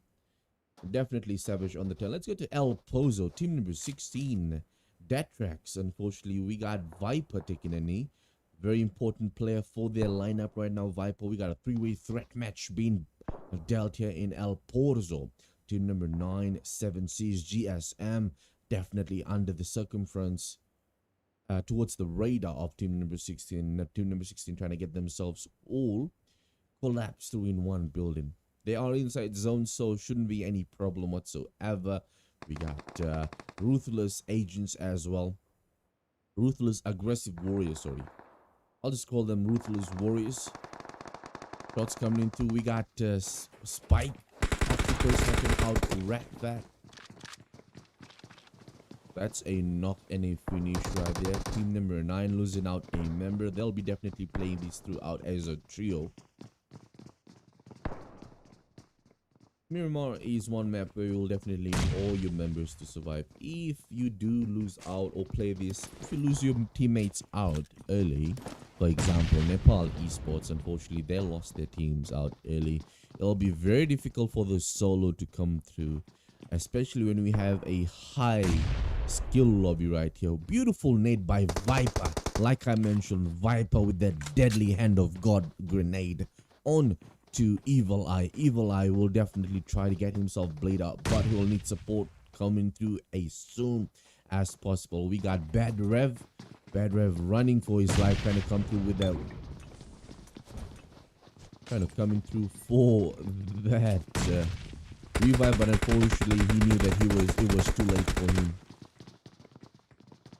Definitely Savage on the tail. Let's go to El Pozo. Team number 16. DAATRAX. Unfortunately, we got Viper taking a knee. Very important player for their lineup right now. Viper. We got a 3-way threat match being dealt here in El Pozo. Team number 9. 7C's GSM. Definitely under the circumference. Towards the radar of team number 16. Team number 16 trying to get themselves all collapsed through in one building. They are inside zone, so shouldn't be any problem whatsoever. We got Ruthless agents as well. Ruthless aggressive warriors, sorry. I'll just call them Ruthless warriors. Shots coming in through. We got Spike. Octopus out rat that. That's a knock and a finish right there. Team number 9 losing out a member. They'll be definitely playing this throughout as a trio. Miramar is one map where you will definitely need all your members to survive. If you do lose out or play this, if you lose your teammates out early, for example, Nepal Esports, unfortunately, they lost their teams out early. It'll be very difficult for the solo to come through, especially when we have a high skill lobby right here. Beautiful nade by Viper. Like I mentioned, Viper with that deadly hand of God grenade on to Evil Eye. Evil Eye will definitely try to get himself blade out, but he'll need support coming through as soon as possible. We got Bad Rev running for his life, trying to come through with that, kind of coming through for that revive, but unfortunately he knew that it was too late for him.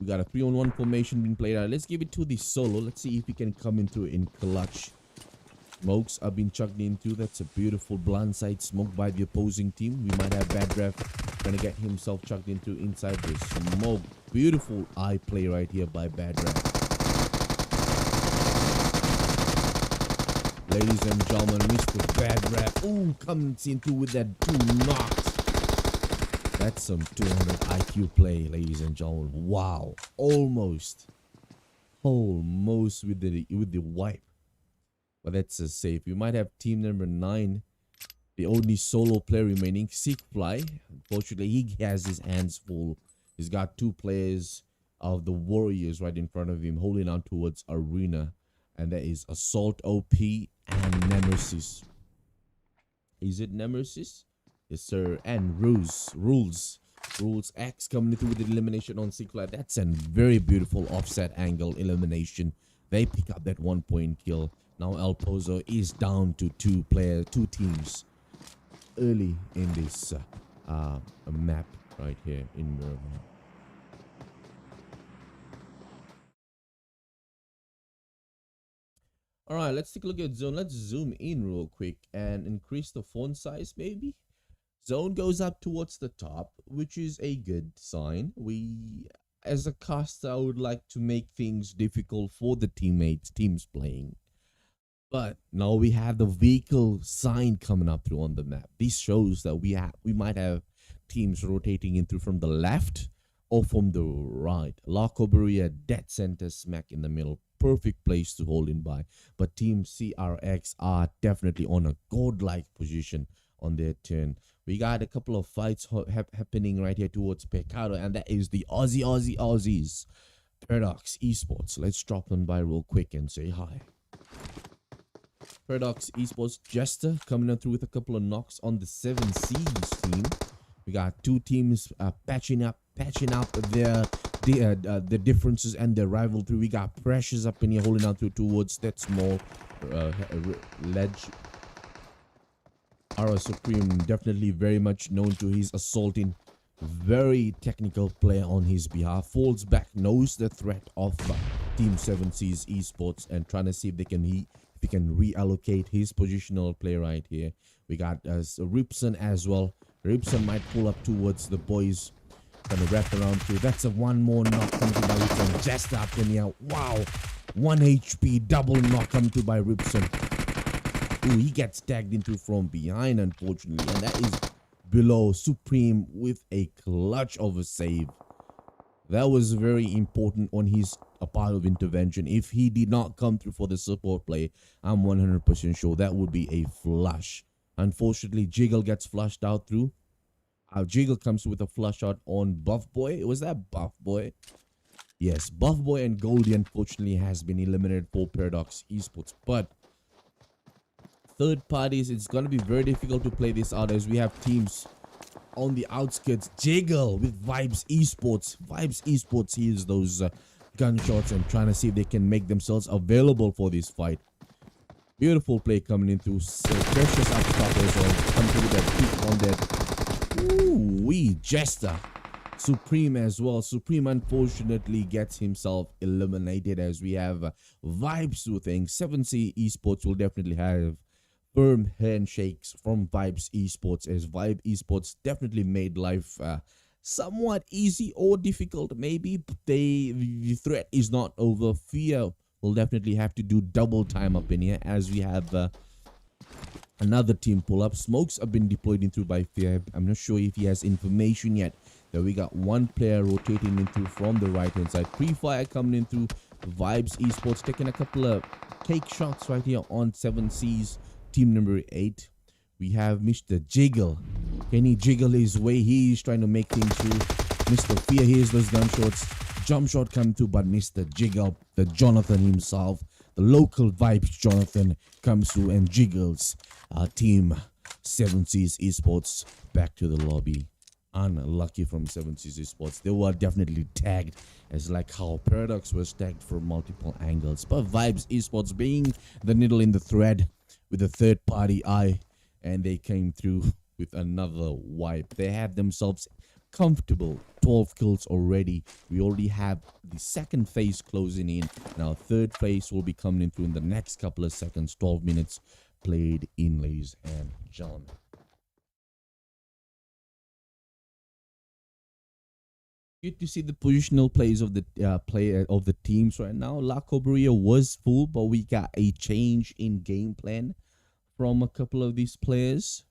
We got a 3-on-1 formation being played out. Let's give it to the solo. Let's see if he can come into in clutch. Smokes are being chucked into. That's a beautiful blindside smoke by the opposing team. We might have Bad Rev trying to get himself chucked into inside the smoke. Beautiful eye play right here by Bad Rev. Ladies and gentlemen, Mr. Bad Rev. Ooh, comes into with that 2 knocks. That's some 200 IQ play, ladies and gentlemen. Wow, almost with the wipe. But that's a safe. We might have team number 9, the only solo player remaining, Seekfly. Unfortunately, he has his hands full. He's got 2 players of the Warriors right in front of him, holding on towards Arena. And that is Assault OP and Nemesis. Is it Nemesis? Yes, sir. And Rules X coming through with the elimination on Seekfly. That's a very beautiful offset angle elimination. They pick up that 1-point kill. Now El Pozo is down to 2 teams early in this map right here in Miramar. All right, let's take a look at zone. Let's zoom in real quick and increase the font size maybe. Zone goes up towards the top, which is a good sign. As a caster, I would like to make things difficult for the teams playing. But now we have the vehicle sign coming up through on the map. This shows that we might have teams rotating in through from the left or from the right. La Coberia dead center smack in the middle. Perfect place to hold in by. But Team CRX are definitely on a godlike position on their turn. We got a couple of fights happening right here towards Pecado, and that is the Aussies. Paradox Esports. Let's drop them by real quick and say hi. Paradox Esports Jester coming through with a couple of knocks on the 7Cs team. We got 2 teams patching up their differences and their rivalry. We got Precious up in here holding on towards that small ledge. Our Supreme, definitely very much known to his assaulting, very technical player on his behalf. Falls back, knows the threat of Team 7C's Esports and trying to see if they can reallocate his positional play right here. We got Ripson as well. Ripson might pull up towards the boys. Gonna wrap around through. That's a 1 more knock coming to by Ripson. Just up in here. Wow. 1 HP double knock come to by Ripson. Ooh, he gets tagged into from behind, unfortunately. And that is below Supreme with a clutch of a save. That was very important on his part of intervention. If he did not come through for the support play, I'm 100% sure that would be a flush. Unfortunately, Jiggle gets flushed out through. Jiggle comes with a flush shot on Buff Boy. Was that Buff Boy? Yes, Buff Boy and Goldie unfortunately has been eliminated for Paradox Esports. But third parties, it's going to be very difficult to play this out as we have teams on the outskirts. Jiggle with Vibes Esports. Vibes Esports hears those gunshots and trying to see if they can make themselves available for this fight. Beautiful play coming into Precious up top as well. Come through that peak on that. Ooh, Jester. Supreme as well. Supreme unfortunately gets himself eliminated as we have Vibes who think 7C Esports will definitely have firm handshakes from Vibes Esports, as Vibe Esports definitely made life somewhat easy or difficult maybe, but the threat is not over. Fear will definitely have to do double time up in here as we have Another team pull up. Smokes have been deployed into by Fear. I'm not sure if he has information yet. That we got one player rotating into from the right hand side. Pre-fire coming in through. Vibes Esports taking a couple of take shots right here on 7C's team number 8. We have Mr. Jiggle. Can he jiggle his way? He's trying to make things through. Mr. Fear, here's those gunshots. Jump shot come through, but Mr. Jiggle, the Jonathan himself, the local Vibes Jonathan, comes through and jiggles our team 7C's Esports back to the lobby. Unlucky from 7C's Esports. They were definitely tagged as like how Paradox was tagged for multiple angles. But Vibes Esports being the needle in the thread with a third party eye, and they came through with another wipe. They have themselves comfortable 12 kills already. We already have the second phase closing in, and our third phase will be coming in through in the next couple of seconds. 12 minutes played in, ladies and gentlemen. Good to see the positional plays of the player of the teams right now. La Cobria was full, but we got a change in game plan from a couple of these players.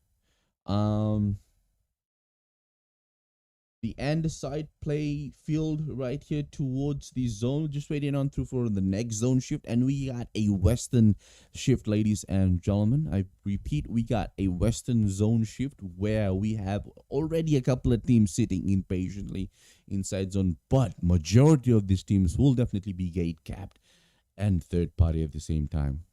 The end side play field right here towards the zone, just waiting on through for the next zone shift, and we got a western shift, ladies and gentlemen. I repeat, we got a western zone shift where we have already a couple of teams sitting impatiently inside zone, but majority of these teams will definitely be gate capped and third party at the same time.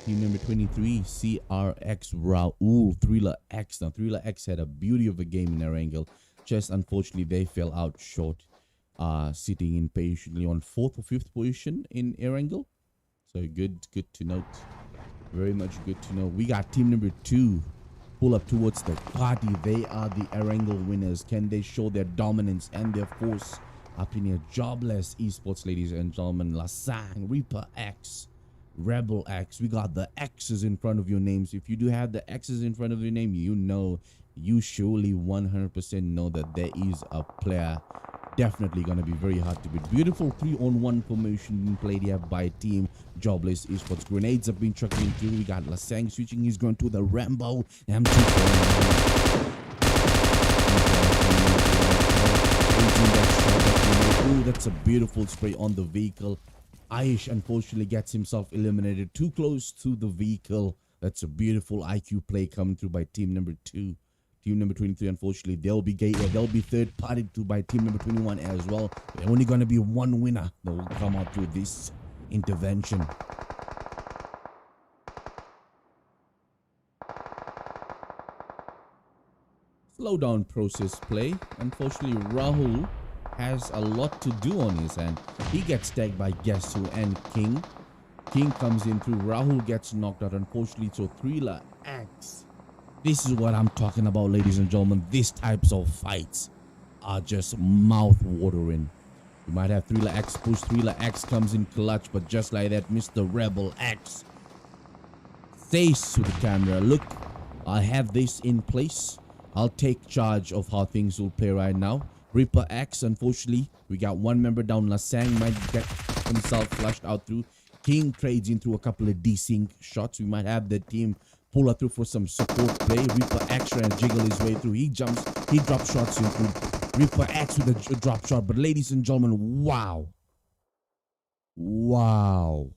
Team number 23, CRX Raul, Thriller X. Now, Thriller X had a beauty of a game in ERANGLE. Just unfortunately, they fell out short, sitting impatiently on 4th or 5th position in ERANGLE. So good to note. Very much good to know. We got team number 2 pull up towards the party. They are the ERANGLE winners. Can they show their dominance and their force up in here? Jobless Esports, ladies and gentlemen. Lasang, Reaper X, Rebel X. We got the X's in front of your names. If you do have the X's in front of your name, you know, you surely 100% know that there is a player definitely gonna be very hard to beat. Beautiful 3-on-1 formation being played here by team Jobless Esports. Grenades have been chucked in through. We got Lasang switching. He's going to the Rambo M2. Ooh, that's a beautiful spray on the vehicle. Aish unfortunately gets himself eliminated too close to the vehicle. That's a beautiful IQ play coming through by team number 2. Team number 23, unfortunately, they'll be third party to by team number 21 as well. There's only going to be one winner that will come out through this intervention. Slow down process play. Unfortunately, Rahul has a lot to do on his hand. He gets tagged by Guess Who and King. King comes in through. Rahul gets knocked out, unfortunately. So Thriller X. This is what I'm talking about, ladies and gentlemen. These types of fights are just mouth-watering. You might have Thriller X push. Thriller X comes in clutch, but just like that, Mr. Rebel X says to the camera, look, I have this in place. I'll take charge of how things will play right now. Reaper X, unfortunately, we got one member down. Lasang might get himself flushed out through. King trades in through a couple of desync shots. We might have the team pull her through for some support play. Reaper X trying to jiggle his way through. He jumps, he drops shots into Reaper X with a drop shot. But ladies and gentlemen, wow. Wow.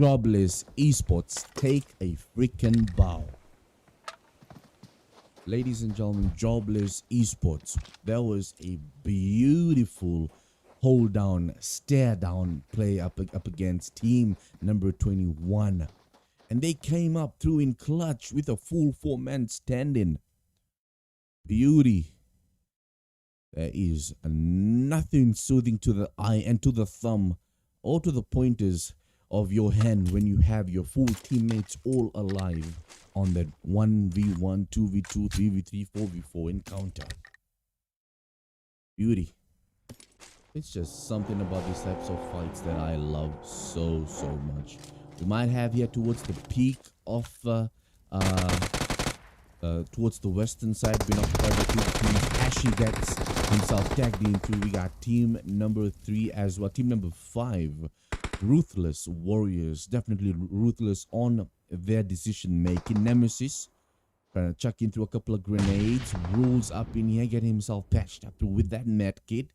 Jobless Esports take a freaking bow. Ladies and gentlemen, Jobless Esports. That was a beautiful hold down, stare down play up against team number 21. And they came up through in clutch with a full 4-man stand-in. Beauty. There is nothing soothing to the eye and to the thumb or to the pointers of your hand when you have your full teammates all alive on that 1v1, 2v2, 3v3, 4v4 encounter. Beauty. It's just something about these types of fights that I love so much. We might have here towards the peak of towards the western side, been occupied by 2 teams. Ashy gets himself tagged into. We got team number 3 as well. Team number 5 Ruthless Warriors, definitely ruthless on their decision making. Nemesis trying to chuck into a couple of grenades, rolls up in here, get himself patched up with that med kit.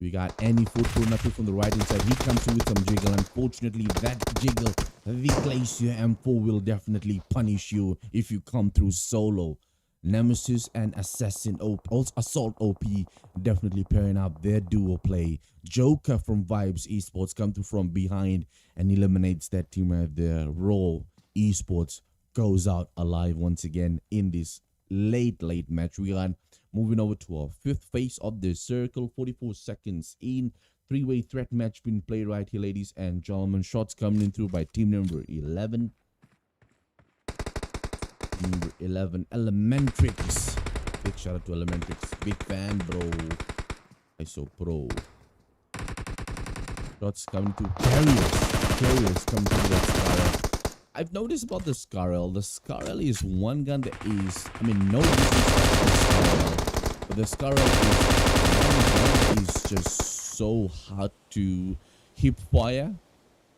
We got any foot pulling up from the right inside. He comes through with some jiggle. Unfortunately, that jiggle, the Glacier M4 will definitely punish you if you come through solo. Nemesis and Assassin also Assault OP definitely pairing up their duo play. Joker from Vibes Esports come through from behind and eliminates that team right there. Raw Esports goes out alive once again in this late match. We are moving over to our fifth phase of the circle. 44 seconds in. Three-way threat match being played right here, ladies and gentlemen. Shots coming in through by team number 11. Number 11, ELEMENTRIX. Big shout out to ELEMENTRIX. Big fan, bro. ISO pro. Shots coming to Carriers coming to the Scarel. I've noticed about the Scarel. The Scarel is one gun that is, I mean, no disrespect, but the Scarel is just so hard to hip fire,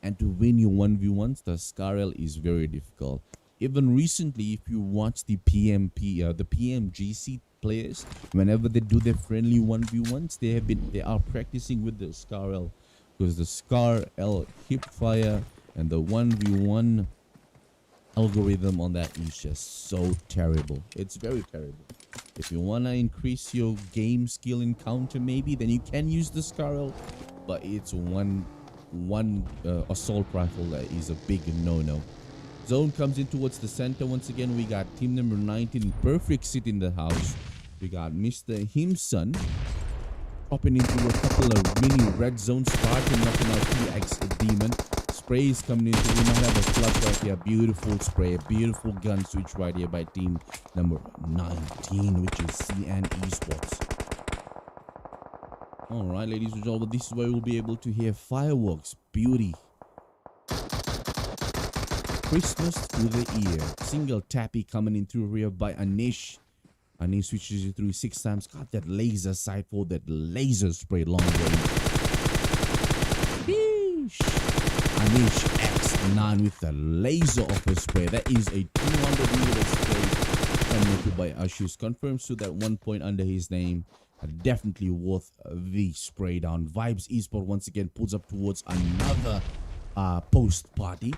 and to win your 1v1s, the Scarel is very difficult. Even recently, if you watch the PMGC players, whenever they do their friendly 1v1s, they are practicing with the Scarel, because the Scarel hip fire and the 1v1 algorithm on that is just so terrible. It's very terrible. If you want to increase your game skill in counter, maybe then you can use the Scarel, but it's one assault rifle that is a big no-no. Zone comes in towards the center. Once again, we got team number 19, perfect sit in the house. We got Mr. Himson popping into a couple of mini red zone, starting knocking out GNxDONYT. Sprays coming in. We might have a flush right here. Beautiful spray, beautiful gun switch right here by team number 19, which is ESPORTS. All right, ladies and gentlemen, this is where we'll be able to hear fireworks, beauty. Christmas to the ear. Single tappy coming in through rear by Anish. Anish switches it through 6 times. Got that laser sight for that laser spray long range. Sheesh. Anish X9 with the laser of a spray. That is a 200-meter spray coming through by Ashish. Confirms to that 1 point under his name. Definitely worth the spray down. Vibes Esports once again pulls up towards another post party.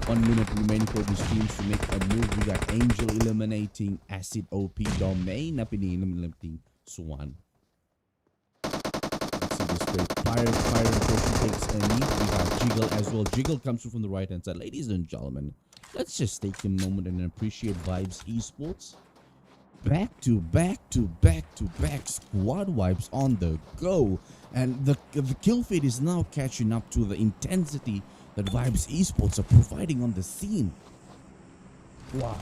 1 minute remaining for these teams to make a move. We got Angel eliminating Acid OP Domain. Napini eliminating Swan. Let's see this spray. Fire unfortunately takes a knee. We got Jiggle as well. Jiggle comes through from the right hand side. Ladies and gentlemen, let's just take a moment and appreciate Vibes Esports. Back to back squad wipes on the go, and the kill feed is now catching up to the intensity that Vibes Esports are providing on the scene. Wow.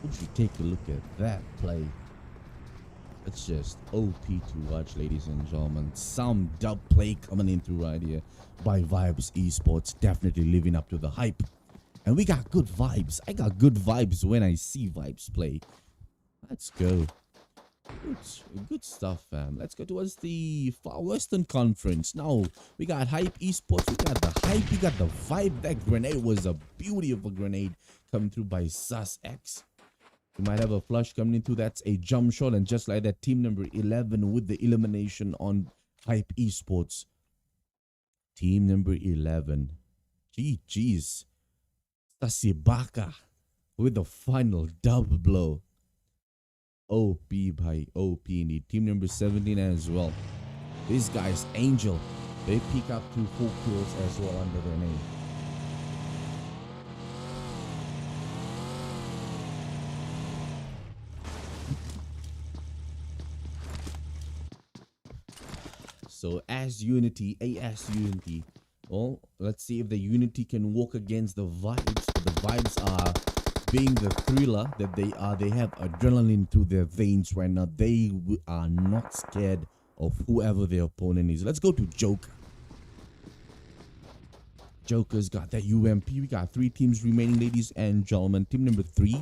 Would you take a look at that play? It's just OP to watch, ladies and gentlemen. Some dub play coming in through right here by Vibes Esports, definitely living up to the hype. And we got good vibes. I got good vibes when I see Vibes play. Let's go. Good stuff, fam. Let's go towards the Far Western Conference. Now, we got Hype Esports. We got the hype. We got the vibe. That grenade was a beauty of a grenade coming through by SusX. We might have a flush coming into. That's a jump shot. And just like that, team number 11 with the elimination on Hype Esports. Team number 11. GG's. Tasibaka with the final double blow. OP by OP indeed. Team number 17 as well. These guys, Angel, they pick up 2 full kills as well under their name. So as Unity, well, let's see if the Unity can walk against the Vibes. The Vibes are being the thriller that they are. They have adrenaline through their veins right now. They are not scared of whoever their opponent is. Let's go to Joker. Joker's got that UMP. We got 3 teams remaining, ladies and gentlemen. Team number 3,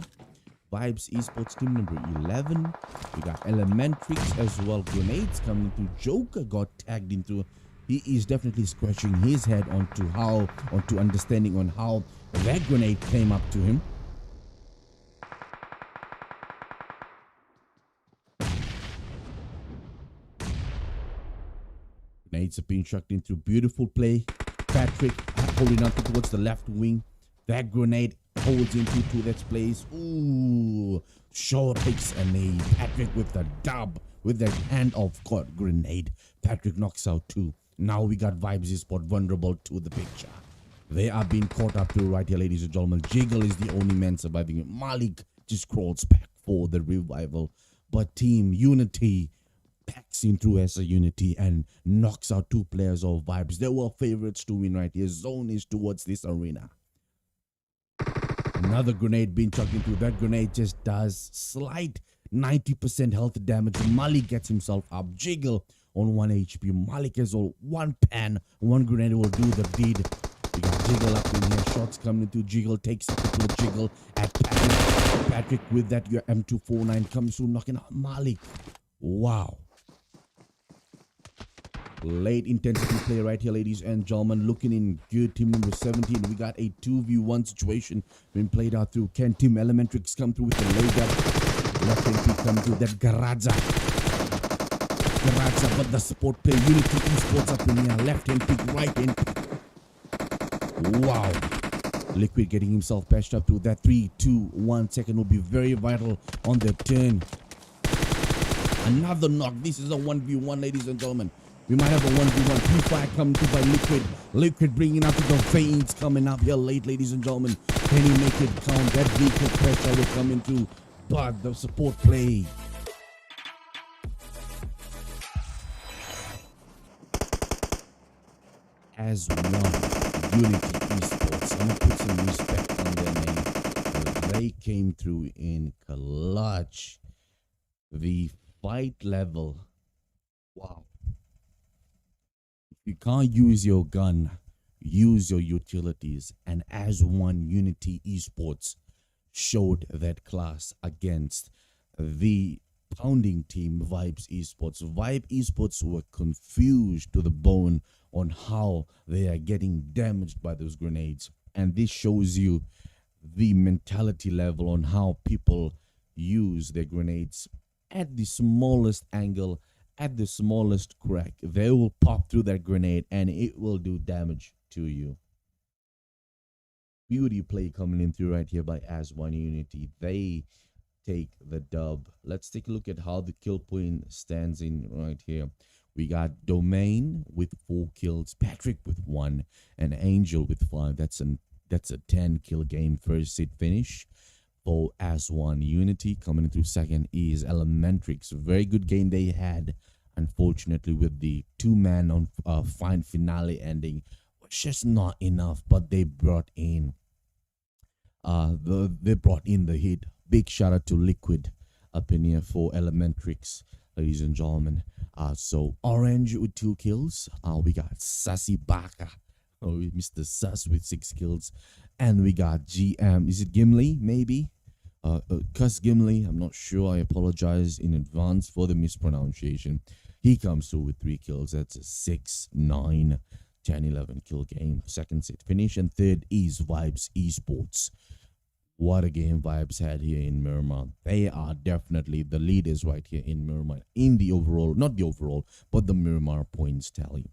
Vibes Esports team number 11. We got ELEMENTRIX as well. Grenades coming through. Joker got tagged into. He is definitely scratching his head onto understanding on how that grenade came up to him. Grenades are being chucked into. Beautiful play. Patrick holding on towards the left wing. That grenade holds into that place. Ooh, Shaw takes a knee. Patrick with the dub with that hand of God grenade. Patrick knocks out 2. Now we got Vibes Esports vulnerable to the picture. They are being caught up to right here, ladies and gentlemen. Jiggle is the only man surviving. Malik just crawls back for the revival. But Team Unity packs him through as a Unity and knocks out 2 players of Vibes. They were favorites to win right here. Zone is towards this arena. Another grenade being chucked into. That grenade just does slight 90% health damage. Malik gets himself up. Jiggle on 1 HP. Malik has all 1 pan. 1 grenade will do the deed. We got Jiggle up in here. Shots coming into Jiggle. Takes it to a Jiggle at Patrick. Patrick with that your M249 comes through, knocking out Malik. Wow. Late intensity play right here, ladies and gentlemen. Looking in good. Team number 17. We got a 2v1 situation being played out through. Can Team ELEMENTRIX come through with the leg up? Left hand pick come through. That Garaza, but the support play. Unity Esports up in here. Left hand pick, right hand pick. Wow. Liquid getting himself patched up through. That 3, 2, 1 second will be very vital on the turn. Another knock. This is a 1v1, ladies and gentlemen. We might have a 1v1. P5 coming through by Liquid. Liquid bringing up to the veins coming up here late, ladies and gentlemen. Can he make it count? That vehicle pressure will come into, but the support play. As one, Unity Esports. I'm going to put some respect on their name. They came through in clutch. The fight level. Wow. You can't use your gun, use your utilities. And as one, Unity Esports showed that class against the pounding team Vibes Esports. Vibe Esports were confused to the bone on how they are getting damaged by those grenades. And this shows you the mentality level on how people use their grenades at the smallest angle. At the smallest crack, they will pop through that grenade and it will do damage to you. Beauty play coming in through right here by As One Unity. They take the dub. Let's take a look at how the kill point stands in right here. We got Domain with 4 kills, Patrick with 1, and Angel with 5. That's a 10 kill game first hit finish. For As One Unity coming through second is ELEMENTRIX. Very good game they had. Unfortunately, with the 2-man on fine finale ending, was just not enough. But they brought in the hit. Big shout out to Liquid up in here for ELEMENTRIX, ladies and gentlemen. So Orange with 2 kills. We got Sassy Baka, Mr. Sus with 6 kills, and we got GM. Is it Gimli? Maybe. Cuss Gimli, I'm not sure. I apologize in advance for the mispronunciation. He comes through with 3 kills. That's a 6, 9, 10, 11 kill game. Second set finish. And third is Vibes Esports. What a game Vibes had here in Miramar. They are definitely the leaders right here in Miramar. In the overall, not the overall, but the Miramar points tally.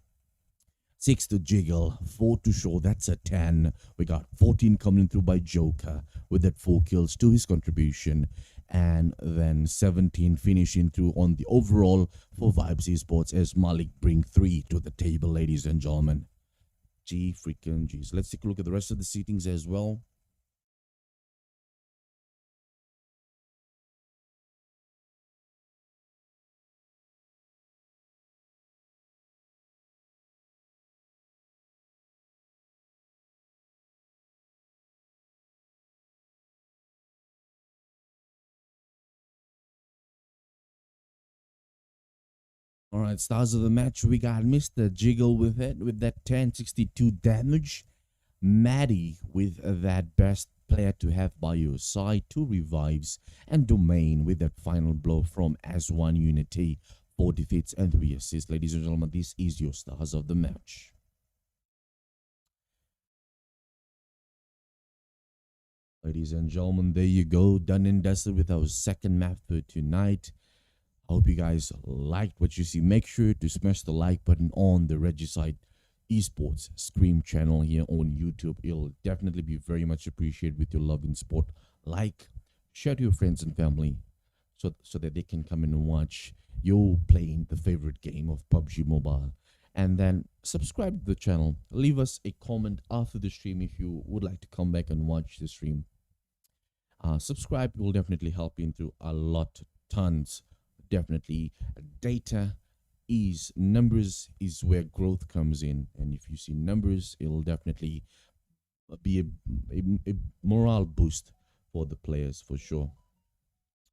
6 to Jiggle, 4 to Shaw, that's a 10. We got 14 coming through by Joker with that 4 kills to his contribution. And then 17 finishing through on the overall for Vibes Esports as Malik bring 3 to the table, ladies and gentlemen. G freaking G's. Let's take a look at the rest of the seatings as well. All right, stars of the match, we got Mr. Jiggle with it, with that 1062 damage. Maddie with that best player to have by your side, 2 revives, and Domain with that final blow from as one unity, 4 defeats and 3 assists. Ladies and gentlemen, this is your stars of the match. Ladies and gentlemen, there you go, done and dusted with our second map for tonight. I hope you guys liked what you see. Make sure to smash the like button on the Regicide Esports Scream channel here on YouTube. It'll definitely be very much appreciated with your love in sport. Like, share to your friends and family so that they can come in and watch you playing the favorite game of PUBG Mobile. And then subscribe to the channel. Leave us a comment after the stream if you would like to come back and watch the stream. Subscribe will definitely help you into a lot, tons. Definitely, data is numbers is where growth comes in, and if you see numbers, it'll definitely be a morale boost for the players for sure.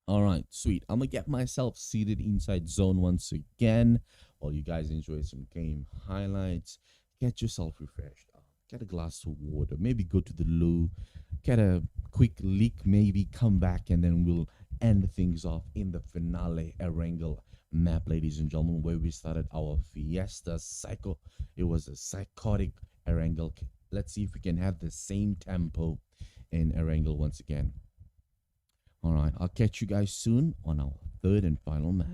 All right, sweet. I'm gonna get myself seated inside zone once again while you guys enjoy some game highlights. Get yourself refreshed. Get a glass of water, maybe go to the loo, get a quick leak, maybe come back, and then we'll end things off in the finale ERANGLE map, ladies and gentlemen, where we started our Fiesta cycle. It was a psychotic ERANGLE. Let's see if we can have the same tempo in ERANGLE once again. All right, I'll catch you guys soon on our third and final map.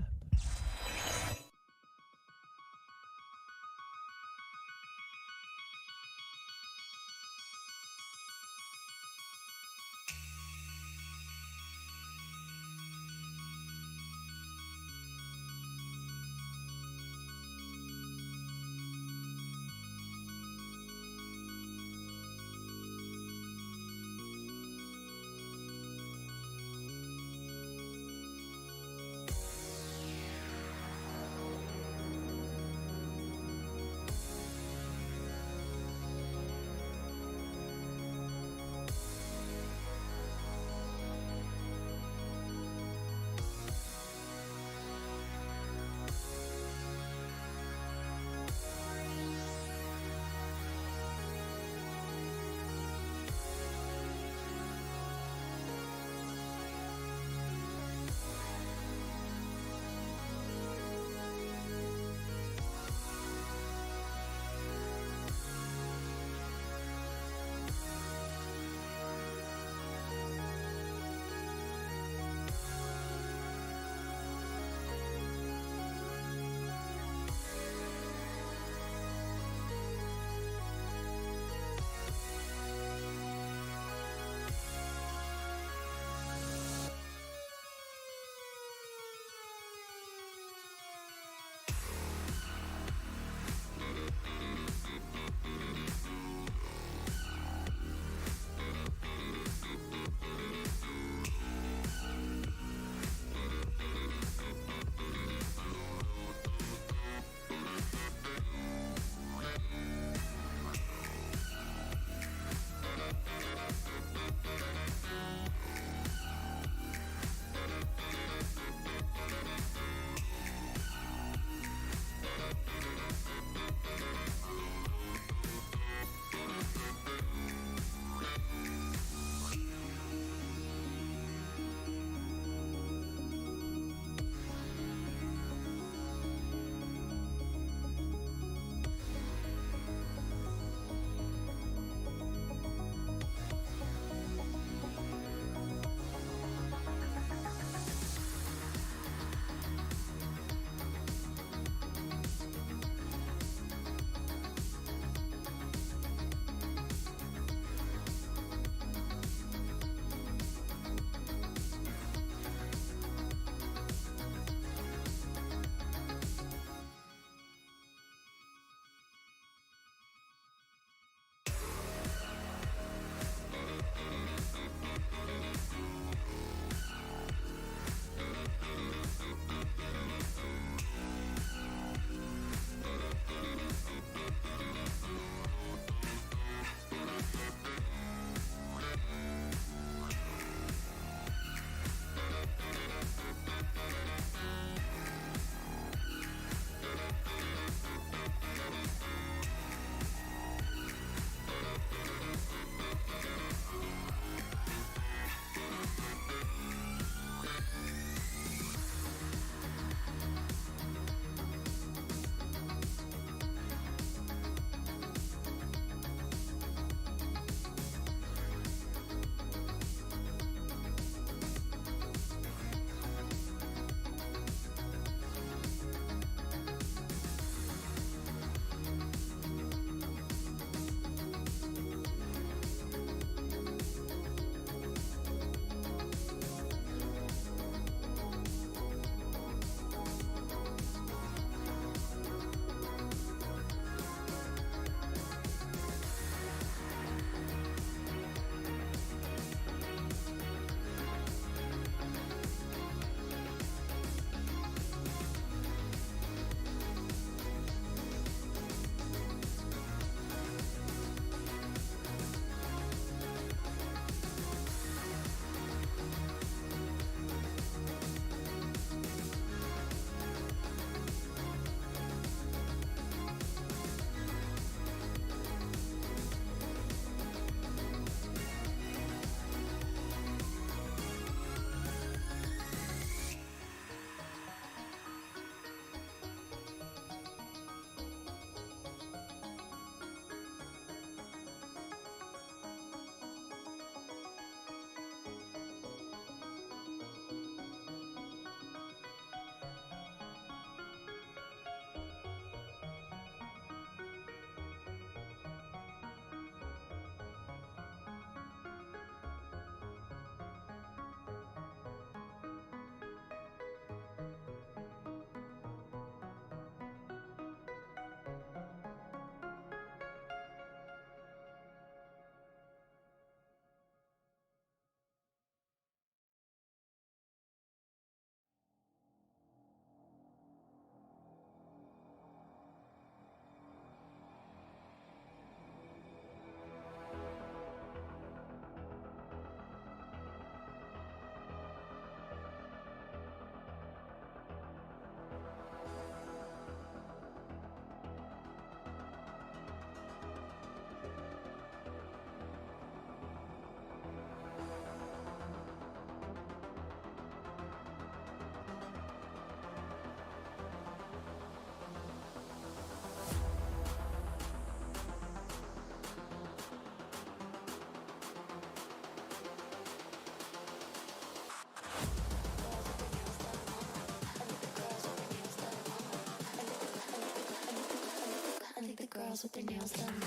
Girls with their nails done now.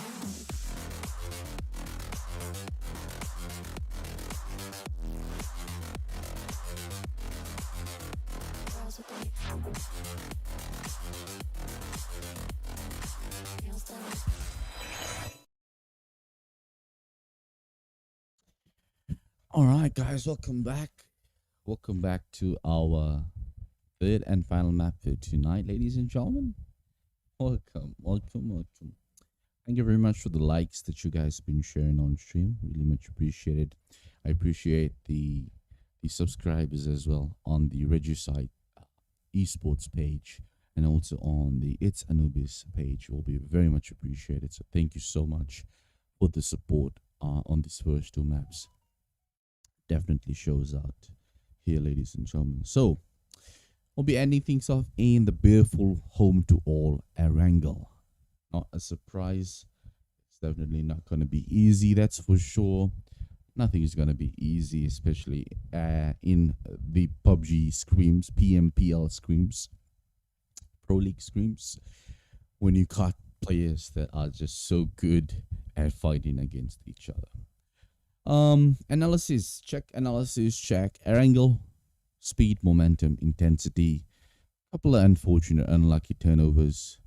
Girls with their nails done. All right, guys, welcome back. Welcome back to our third and final map for tonight, ladies and gentlemen. Welcome. Thank you very much for the likes that you guys have been sharing on stream. Really much appreciated. I appreciate the subscribers as well on the Regicide esports page and also on the ItsAnubis page. Will be very much appreciated. So thank you so much for the support on these first two maps. Definitely shows out here, ladies and gentlemen. So we'll be ending things off in the beautiful home to all ERANGLE. Not a surprise. It's definitely not going to be easy, that's for sure. Nothing is going to be easy, especially in the PUBG scrims, PMPL scrims, Pro League scrims, when you got players that are just so good at fighting against each other. Analysis check, ERANGLE, speed, momentum, intensity, couple of unfortunate, unlucky turnovers,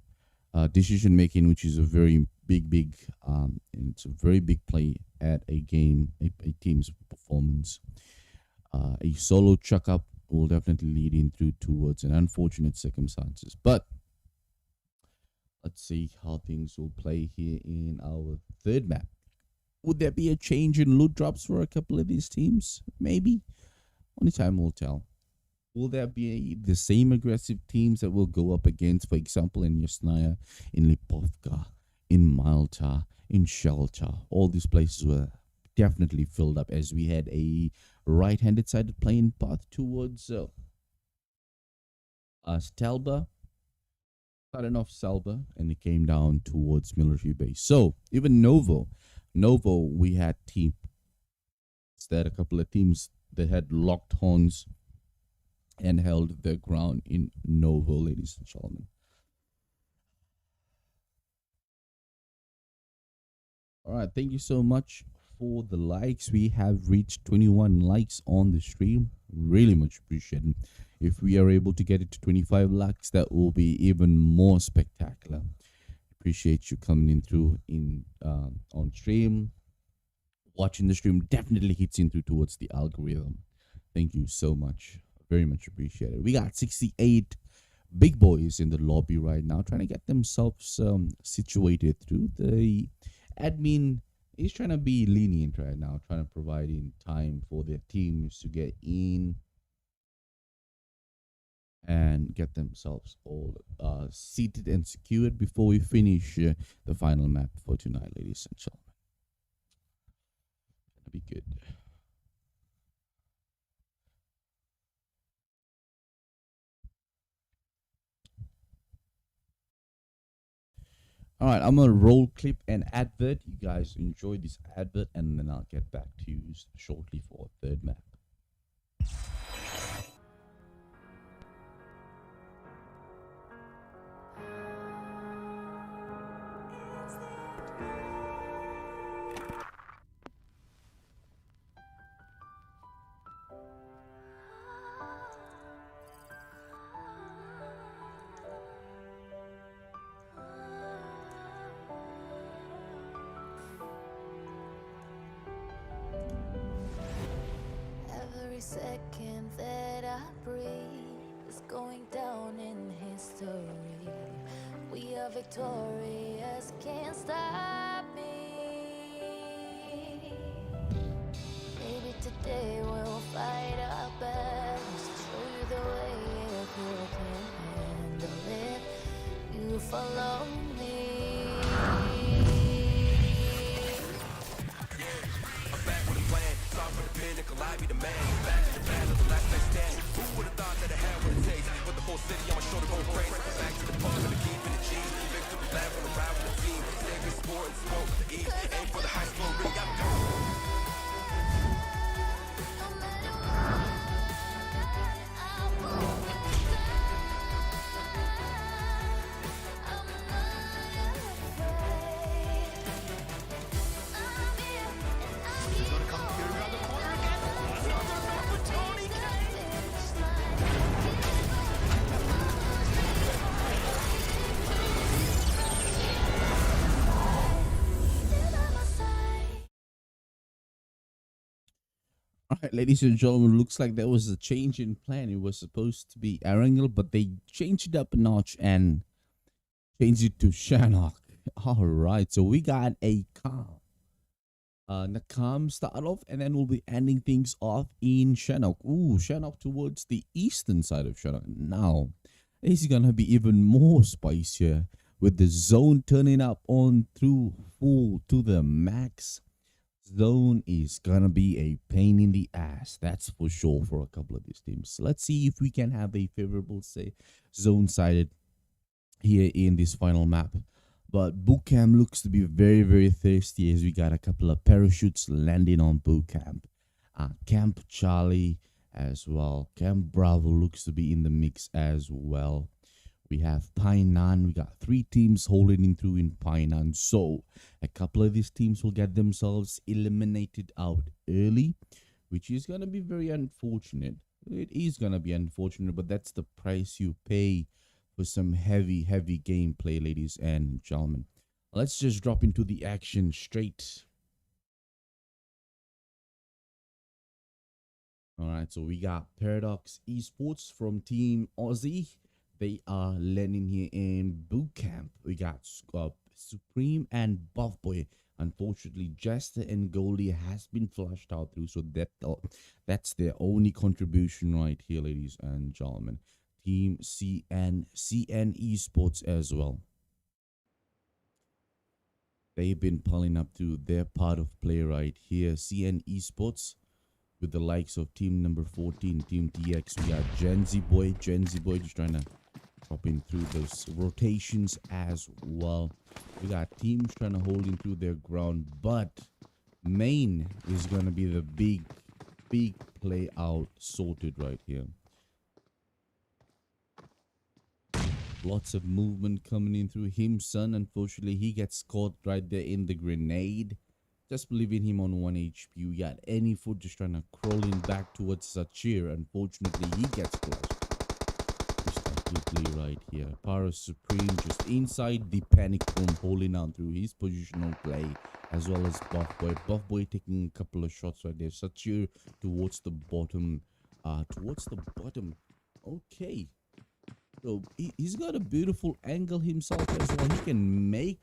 decision making, which is a very big, and it's a very big play at a game, a team's performance. A solo chuck up will definitely lead in towards an unfortunate circumstances. But let's see how things will play here in our third map. Would there be a change in loot drops for a couple of these teams? Maybe. Only time will tell. Will there be the same aggressive teams that will go up against, for example, in Yasnaya, in Lipovka, in Malta, in Shelter? All these places were definitely filled up as we had a right-handed sided playing path towards Stalba. Starting off Salba, and it came down towards military base. So even Novo, we had teams that a couple of teams that had locked horns and held their ground in Novo, ladies and gentlemen. All right, thank you so much for the likes. We have reached 21 likes on the stream. Really much appreciated. If we are able to get it to 25 likes, that will be even more spectacular. Appreciate you coming in through on stream. Watching the stream definitely hits in through towards the algorithm. Thank you so much. Very much appreciated. We got 68 big boys in the lobby right now, trying to get themselves situated through. The admin is trying to be lenient right now, trying to provide in time for their teams to get in and get themselves all seated and secured before we finish the final map for tonight, ladies and gentlemen. Gonna be good. All right, I'm gonna roll clip and advert. You guys enjoy this advert, and then I'll get back to you shortly for a third map. Every second that I breathe is going down in history. We are victorious, can't stop me. Maybe today we'll fight our best, show you the way if you can handle it. You follow me. I'll be the man, back to the battle, the last man standing. Who would have thought that I had what it takes? But the whole city on my shoulder going crazy. Back to the pub and the keep in the G's. Victory lab on the ride with the team. Stay with sport and smoke with the E. Aim for the high school ring, I'm going. All right, ladies and gentlemen, looks like there was a change in plan. It was supposed to be ERANGLE, but they changed it up a notch and changed it to Shannock. All right, so we got a calm. Nakam start off, and then we'll be ending things off in Shannock. Ooh, Shannock towards the eastern side of Shannock. Now, this is gonna be even more spicier with the zone turning up on through full to the max. Zone is gonna be a pain in the ass, that's for sure, for a couple of these teams. Let's see if we can have a favorable, say, zone sided here in this final map. But bootcamp looks to be very, very thirsty, as we got a couple of parachutes landing on bootcamp. Camp Charlie as well. Camp Bravo looks to be in the mix as well. We have Painan. We got 3 teams holding in through in Painan. So a couple of these teams will get themselves eliminated out early, which is going to be very unfortunate. It is going to be unfortunate, but that's the price you pay for some heavy, heavy gameplay, ladies and gentlemen. Let's just drop into the action straight. All right, so we got Paradox Esports from Team Aussie. They are landing here in bootcamp. We got Supreme and Buff Boy. Unfortunately, Jester and Goldie has been flushed out through, so that's their only contribution right here, ladies and gentlemen. Team CN Esports as well. They've been pulling up to their part of play right here. CN Esports with the likes of team number 14, Team TX. We got Gen Z Boy just trying to drop in through those rotations as well. We got teams trying to hold in through their ground, but main is going to be the big play out sorted right here. Lots of movement coming in through him, son. Unfortunately, he gets caught right there in the grenade. Just leaving him on 1 HP. We got any foot just trying to crawl in back towards Sachir. Unfortunately, he gets flushed. Quickly right here. Paras Supreme just inside the panic room, holding on through his positional play, as well as Buff Boy. Buff Boy taking a couple of shots right there. Sachir towards the bottom. Okay. So he's got a beautiful angle himself as well. He can make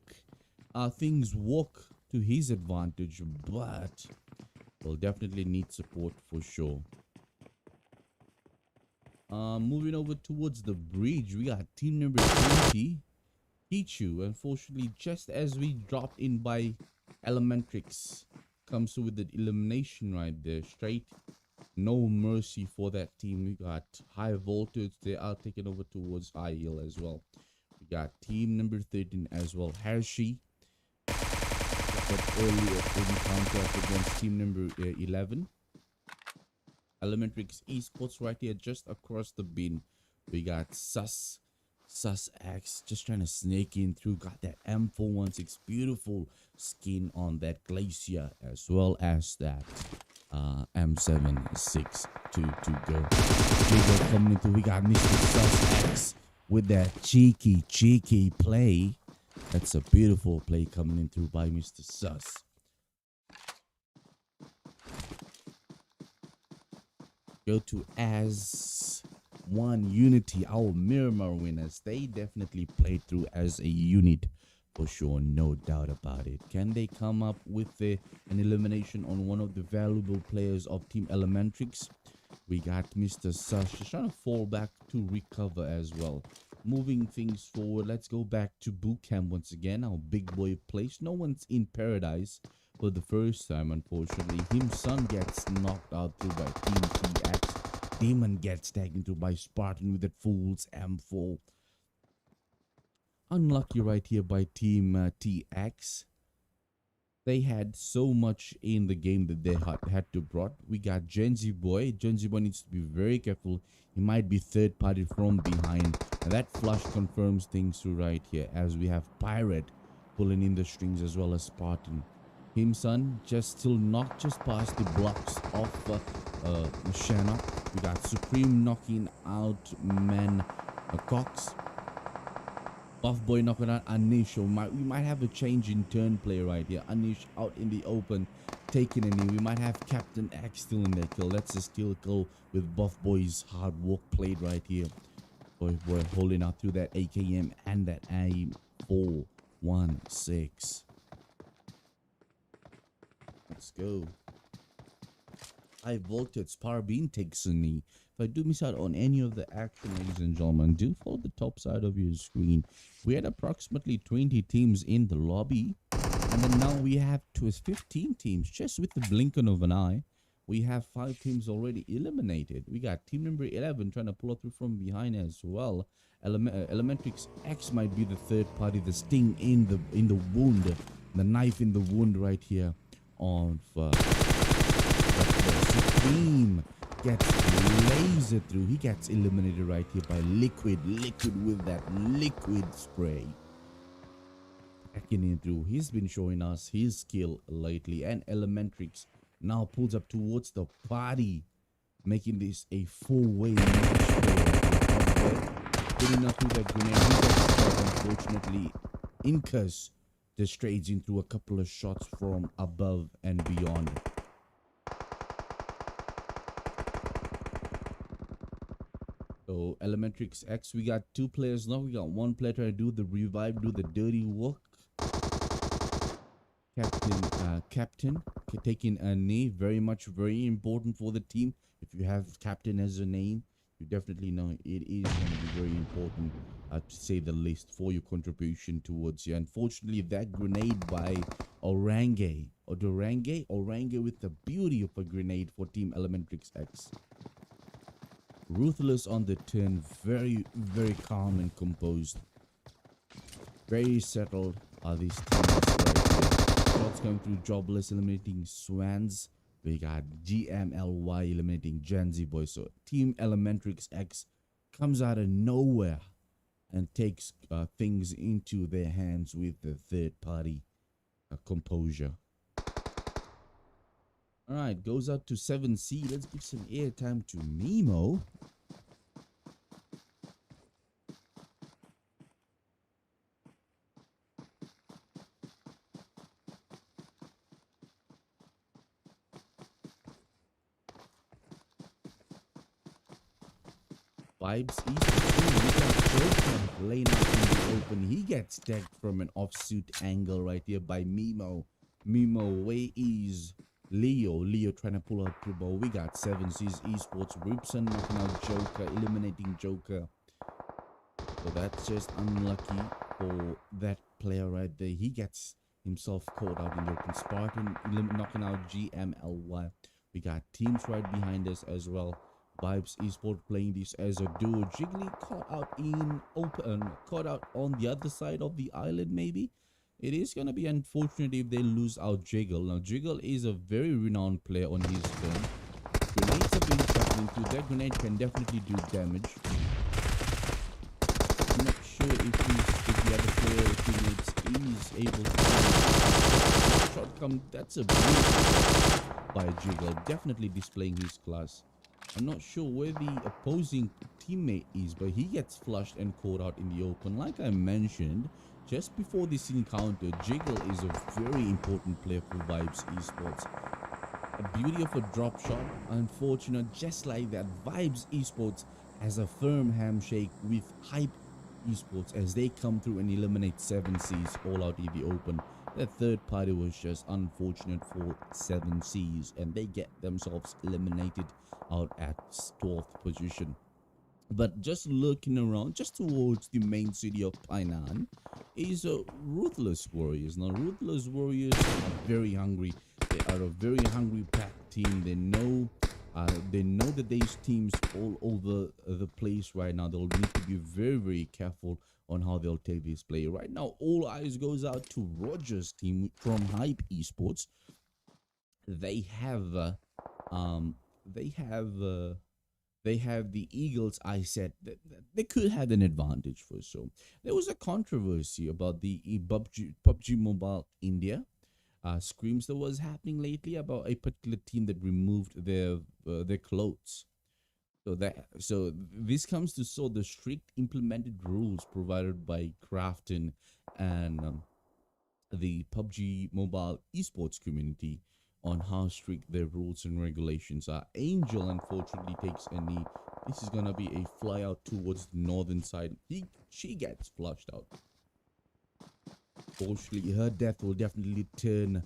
things work to his advantage, but will definitely need support for sure. Moving over towards the bridge, we got team number 20, Pichu. Unfortunately, just as we dropped in by ELEMENTRIX, comes with the elimination right there. Straight, no mercy for that team. We got High Voltage. They are taking over towards High Hill as well. We got team number 13 as well, Hershey. That earlier counter up against team number 11. ELEMENTRIX Esports right here just across the bin. We got Sus X just trying to snake in through. Got that M416 beautiful skin on that Glacier, as well as that M76 to go. Jiggle coming through. We got Mr. Sus X with that cheeky play. That's a beautiful play coming in through by Mr. Sus. Go to as one Unity, our Miramar winners. They definitely played through as a unit for sure, no doubt about it. Can they come up with an elimination on one of the valuable players of Team ELEMENTRIX? We got Mr. Sus just trying to fall back to recover as well. Moving things forward, let's go back to bootcamp once again. Our big boy place. No one's in paradise for the first time, unfortunately. Him son gets knocked out through by Team TX. Demon gets taken through by Spartan with that fool's M4. Unlucky right here by Team TX. They had so much in the game that they had to brought. We got Gen Z Boy. Gen Z Boy needs to be very careful. He might be third party from behind. And that flush confirms things through right here, as we have Pirate pulling in the strings as well as Spartan. Him son just still knocked just past the blocks of Shanna. We got Supreme knocking out Man Cox. Buff Boy knocking out Anish. We might have a change in turn play right here. Anish out in the open, taking a knee. We might have Captain X still in that kill. That's a steal kill with Buff Boy's hard work played right here. We're holding out through that AKM and that aim. 4-1-6. Let's go. High voltage power beam takes a knee. If I do miss out on any of the action, ladies and gentlemen, do follow the top side of your screen. We had approximately 20 teams in the lobby, and then now we have 15 teams just with the blinking of an eye. We have 5 teams already eliminated. We got team number 11 trying to pull through from behind as well. ELEMENTRIX X might be the third party. The sting in the wound, the knife in the wound right here on Supreme gets lasered through. He gets eliminated right here by Liquid with that liquid spray. Backing in through. He's been showing us his skill lately. And ELEMENTRIX now pulls up towards the party, making this a 4-way match. Getting up through that grenade. He gets shot, unfortunately. Incas just trades in through a couple of shots from above and beyond. So ELEMENTRIX X, we got 2 players now. We got 1 player trying to do the revive, do the dirty work. Captain taking a knee, very important for the team. If you have Captain as a name, you definitely know it is going to be very important, to say the least, for your contribution towards you. Unfortunately, that grenade by Orange with the beauty of a grenade for Team ELEMENTRIX X. Ruthless on the turn, very calm and composed, very settled are these teams right here. Shots coming through. Jobless eliminating Swans. We got GMLY eliminating Gen Z Boys. So Team ELEMENTRIX X comes out of nowhere and takes things into their hands with the third party composure. Alright, goes out to 7C. Let's give some airtime to Mimo. Vibes East. Joker laying out in the open. He gets tagged from an offsuit angle right here by Mimo. Way is Leo trying to pull out the ball. We got 7C's Esports. Ripson knocking out Joker, eliminating Joker. So that's just unlucky for that player right there. He gets himself caught out in the open. Spartan knocking out GMLY. We got teams right behind us as well. Vibes Esports playing this as a duo. Jiggly caught out on the other side of the island maybe. It is going to be unfortunate if they lose out Jiggle. Now, Jiggle is a very renowned player on his turn. Grenades have been shot into. That grenade can definitely do damage. I'm not sure if the other player is able to shot come. That's a beautiful by Jiggle. Definitely displaying his class. I'm not sure where the opposing teammate is, but he gets flushed and caught out in the open. Like I mentioned, just before this encounter, Jiggle is a very important player for Vibes Esports. A beauty of a drop shot. Unfortunate, just like that, Vibes Esports has a firm handshake with Hype Esports as they come through and eliminate 7Cs all out in the open. The third party was just unfortunate for 7Cs and they get themselves eliminated out at 12th position. But just looking around, just towards the main city of Painan, is Ruthless Warriors. Now, Ruthless Warriors are very hungry. They are a very hungry pack team. They know that there's teams all over the place right now. They'll need to be very careful on how they'll take this play. Right now, all eyes goes out to Roger's team from Hype Esports. They have the Eagles. I said that they could have an advantage for so. There was a controversy about the PUBG Mobile India scrims that was happening lately about a particular team that removed their clothes. So this comes to show the strict implemented rules provided by Crafton and the PUBG Mobile esports community on how strict their rules and regulations are. Angel unfortunately takes a knee. This is gonna be a fly out towards the northern side. She gets flushed out. Fortunately, her death will definitely turn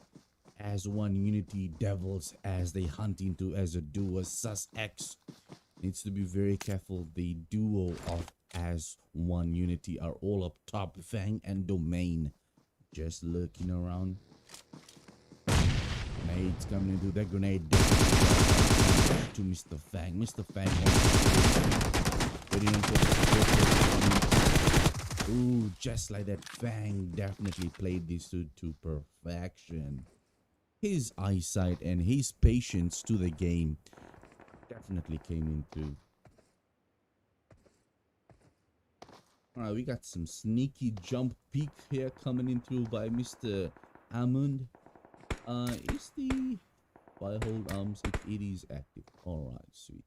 as one unity devils as they hunt into as a duo. Sus X needs to be very careful. The duo of as one unity are all up top. Fang and Domain just lurking around. Grenades coming into that grenade to Mr. Fang. Mr. Fang waiting for the ooh, just like that. Fang definitely played this to perfection. His eyesight and his patience to the game definitely came in through. All right, we got some sneaky jump peek here coming in through by Mr. Amund. Is the firehold arms? It is active. All right, sweet.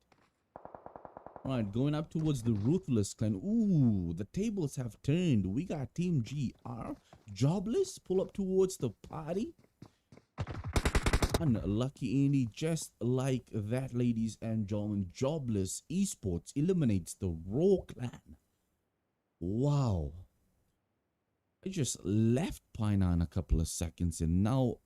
All right, going up towards the Ruthless clan. Ooh, the tables have turned. We got Team GR Jobless pull up towards the party. Unlucky Indy, just like that, ladies and gentlemen. Jobless Esports eliminates the Raw clan. Wow. I just left Painan a couple of seconds and now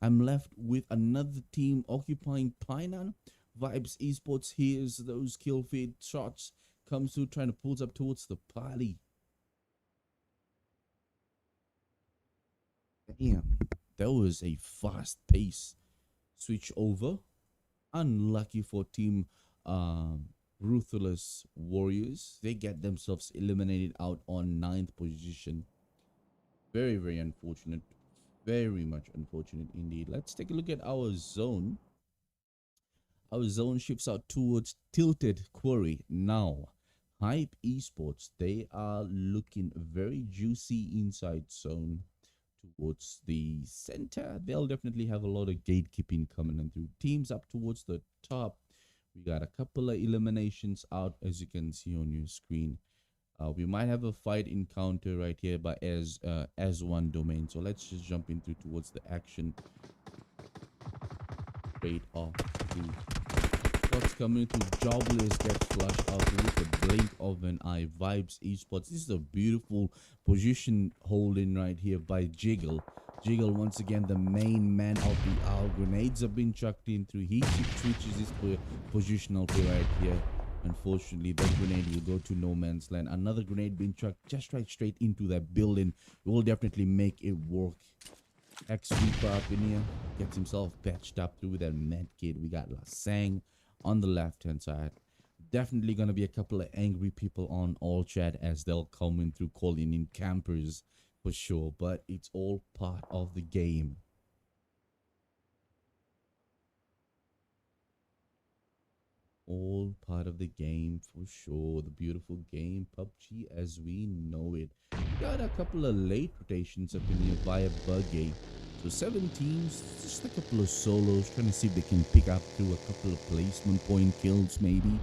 I'm left with another team occupying Painan. Vibes Esports hears those kill feed shots, comes through trying to pull up towards the party. Damn, that was a fast pace switch over. Unlucky for team Ruthless Warriors. They get themselves eliminated out on 9th position. Very, very unfortunate. Very much unfortunate indeed. Let's take a look at our zone. Our zone shifts out towards Tilted Quarry now. Hype Esports, they are looking very juicy inside zone towards the center. They'll definitely have a lot of gatekeeping coming in through. Teams up towards the top. We got a couple of eliminations out, as you can see on your screen. We might have a fight encounter right here by as one domain. So let's just jump into towards the action. Straight off to what's coming to Jobless gets flushed out with the blink of an eye. Vibes Esports. This is a beautiful position holding right here by Jiggle. Jiggle once again the main man of the hour. Grenades have been chucked in through. He switches his positional play right here. Unfortunately, that grenade will go to no man's land. Another grenade being chucked just right straight into that building. It will definitely make it work. X-Reaper up in here. Gets himself patched up through that med kit. We got Lasang on the left-hand side. Definitely going to be a couple of angry people on all chat as they'll come in through calling in campers for sure. But it's all part of the game. All part of the game for sure. The beautiful game PUBG as we know it. Got a couple of late rotations up in here via Buggy. So 7 teams, just a couple of solos, trying to see if they can pick up through a couple of placement point kills maybe.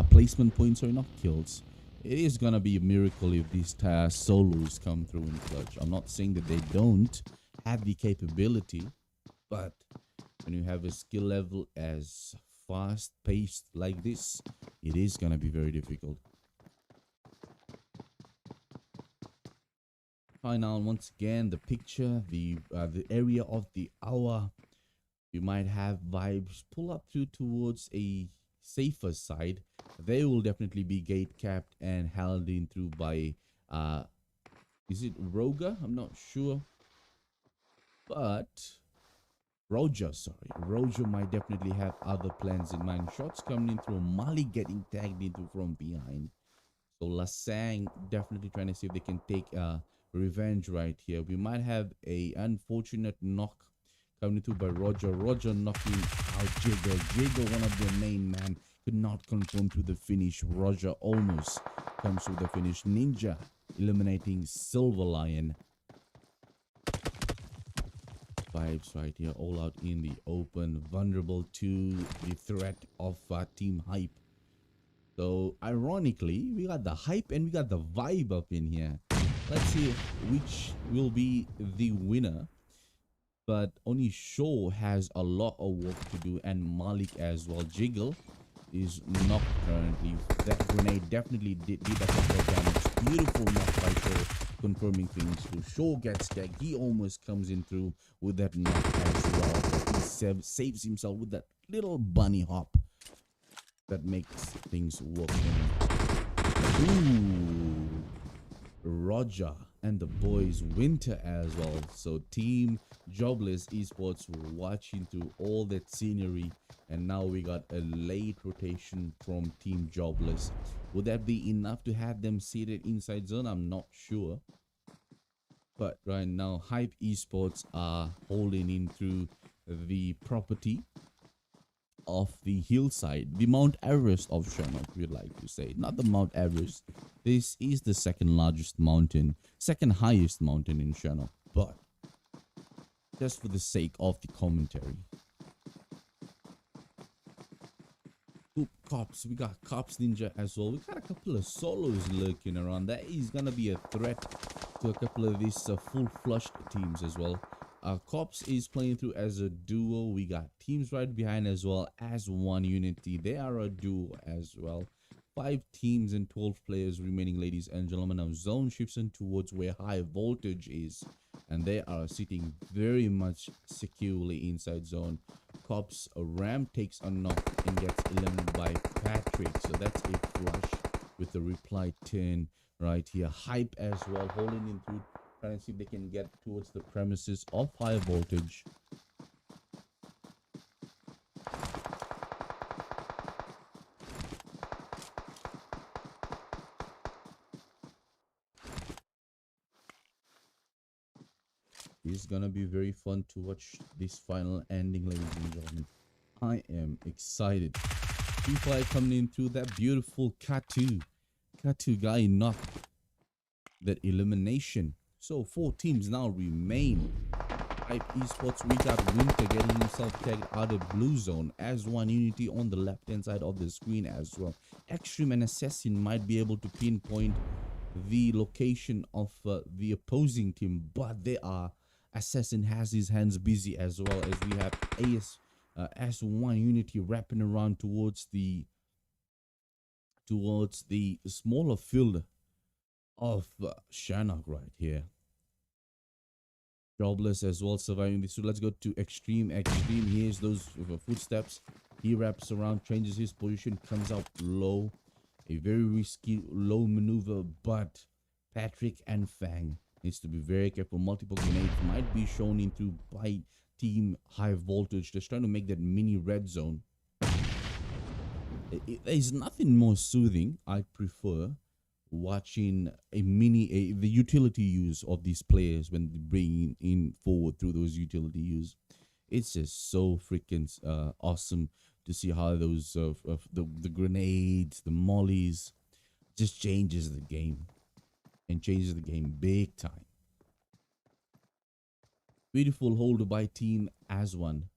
Placement points, sorry, not kills. It is gonna be a miracle if these solos come through in clutch. I'm not saying that they don't have the capability, but when you have a skill level as fast paced like this, it is gonna be very difficult. Final once again the picture, the area of the hour. You might have Vibes pull up through towards a safer side. They will definitely be gate capped and held in through by is it Roga? I'm not sure, but Roger might definitely have other plans in mind. Shots coming in through. Mali getting tagged into from behind. So Lasang definitely trying to see if they can take revenge right here. We might have a unfortunate knock coming through by Roger. Roger knocking out Jiggle. Jiggle, one of their main man, could not confirm to the finish. Roger almost comes to the finish. Ninja eliminating Silver Lion. Vibes right here, all out in the open, vulnerable to the threat of Team Hype. So ironically, we got the hype and we got the vibe up in here. Let's see which will be the winner. But only Shaw has a lot of work to do, and Malik as well. Jiggle is knocked currently. That grenade definitely did a couple of damage. Beautiful knock by Shaw, confirming things. So Shaw gets tagged. He almost comes in through with that knock as well. He saves himself with that little bunny hop that makes things work. Ooh, Roger and the boys Winter as well. So Team Jobless Esports watching through all that scenery, and now we got a late rotation from Team Jobless. Would that be enough to have them seated inside zone? I'm not sure. But right now, Hype Esports are holding in through the property of the hillside, the Mount Everest of Shanghai, we'd like to say. Not the Mount Everest. This is the second largest mountain, second highest mountain in Shanghai. But just for the sake of the commentary. Oop, Cops. We got Cops Ninja as well. We got a couple of solos lurking around. That is going to be a threat to a couple of these full flushed teams as well. Cops is playing through as a duo. We got teams right behind as well as one unity. They are a duo as well. 5 teams and 12 players remaining, ladies and gentlemen. Now zone shifts in towards where high voltage is, and they are sitting very much securely inside zone. Cops ramp takes a knock and gets eliminated by Patrick, so that's a flush with the reply turn right here. Hype as well, holding in through, trying to see if they can get towards the premises of high voltage. It's gonna be very fun to watch this final ending, ladies and gentlemen. I am excited. People are coming in through that beautiful Katu guy knocked that elimination. So 4 teams now remain. Hype Esports, we got Winter getting himself tagged out of blue zone as one unity on the left hand side of the screen as well. Extreme and Assassin might be able to pinpoint the location of the opposing team, but they are Assassin has his hands busy, as well as we have S1 unity wrapping around towards the smaller field of Shannock right here. Jobless as well surviving this. So let's go to Extreme. Here's those footsteps. He wraps around, changes his position, comes out low. A very risky low maneuver, but Patrick and Fang needs to be very careful. Multiple grenades might be shown in through by Team High Voltage, just trying to make that mini red zone. There's nothing more soothing. I prefer watching the utility use of these players when they bring in forward through those utility use. It's just so freaking awesome to see how those the grenades, the mollies, just changes the game. And changes the game big time. Beautiful hold by Team as one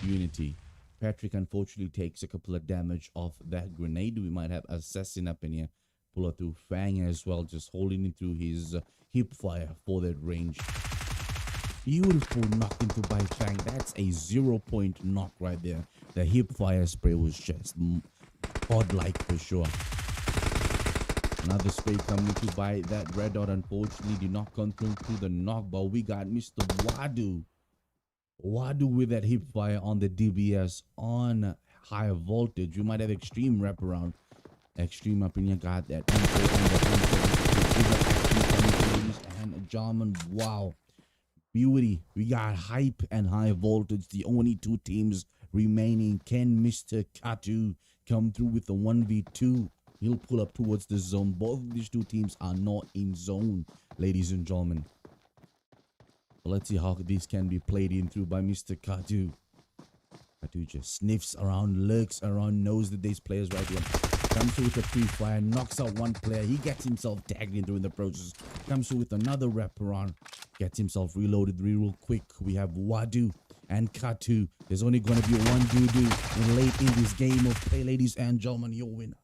unity. Patrick unfortunately takes a couple of damage off that grenade. We might have Assassin up in here. Pull out through Fang as well, just holding it through his hip fire for that range. Beautiful knock into by Fang. That's a 0-point knock right there. The hip fire spray was just godlike for sure. Another spray coming to by that red dot, unfortunately did not come through the knock, but we got Mr. Wadu with that hip fire on the DBS on higher voltage. You might have Extreme wrap around. Extreme up in here got that and Jarman. Wow, beauty. We got Hype and High Voltage, the only 2 teams remaining. Can Mr. Katu come through with the 1v2? He'll pull up towards the zone. Both of these 2 teams are not in zone, ladies and gentlemen. So let's see how these can be played in through by Mr. Katu. Katu just sniffs around, lurks around, knows that these players right here. Comes through with a free fire, knocks out one player. He gets himself tagged in during the process. Comes through with another wraparound. Gets himself reloaded real quick. We have Wadu and Katu. There's only going to be one doo-doo late in this game of play, ladies and gentlemen. Your winner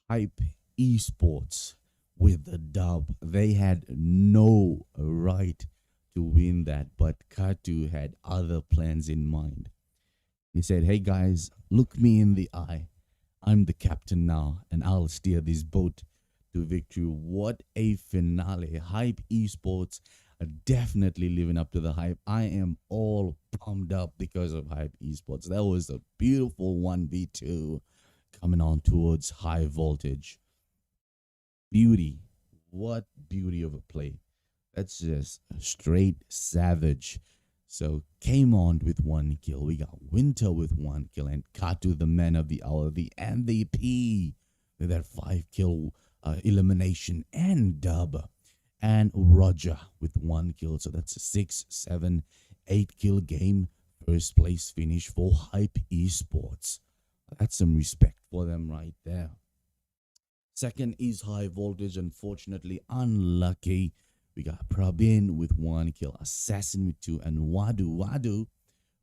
Hype Esports with the dub. They had no right to win that, but Katu had other plans in mind. He said, "Hey guys, look me in the eye. I'm the captain now, and I'll steer this boat to victory." What a finale. Hype Esports are definitely living up to the hype. I am all pumped up because of Hype Esports. That was a beautiful 1v2 coming on towards high voltage. Beauty. What beauty of a play. That's just straight savage. So came on with 1 kill. We got Winter with 1 kill, and Katu, the man of the hour, the MVP, with that 5 kill elimination and dub. And Roger with 1 kill. So that's a 6, 7, 8 kill game. First place finish for Hype Esports. That's some respect for them right there. Second is High Voltage. Unfortunately, unlucky. We got Prabin with 1 kill, Assassin with 2, and Wadu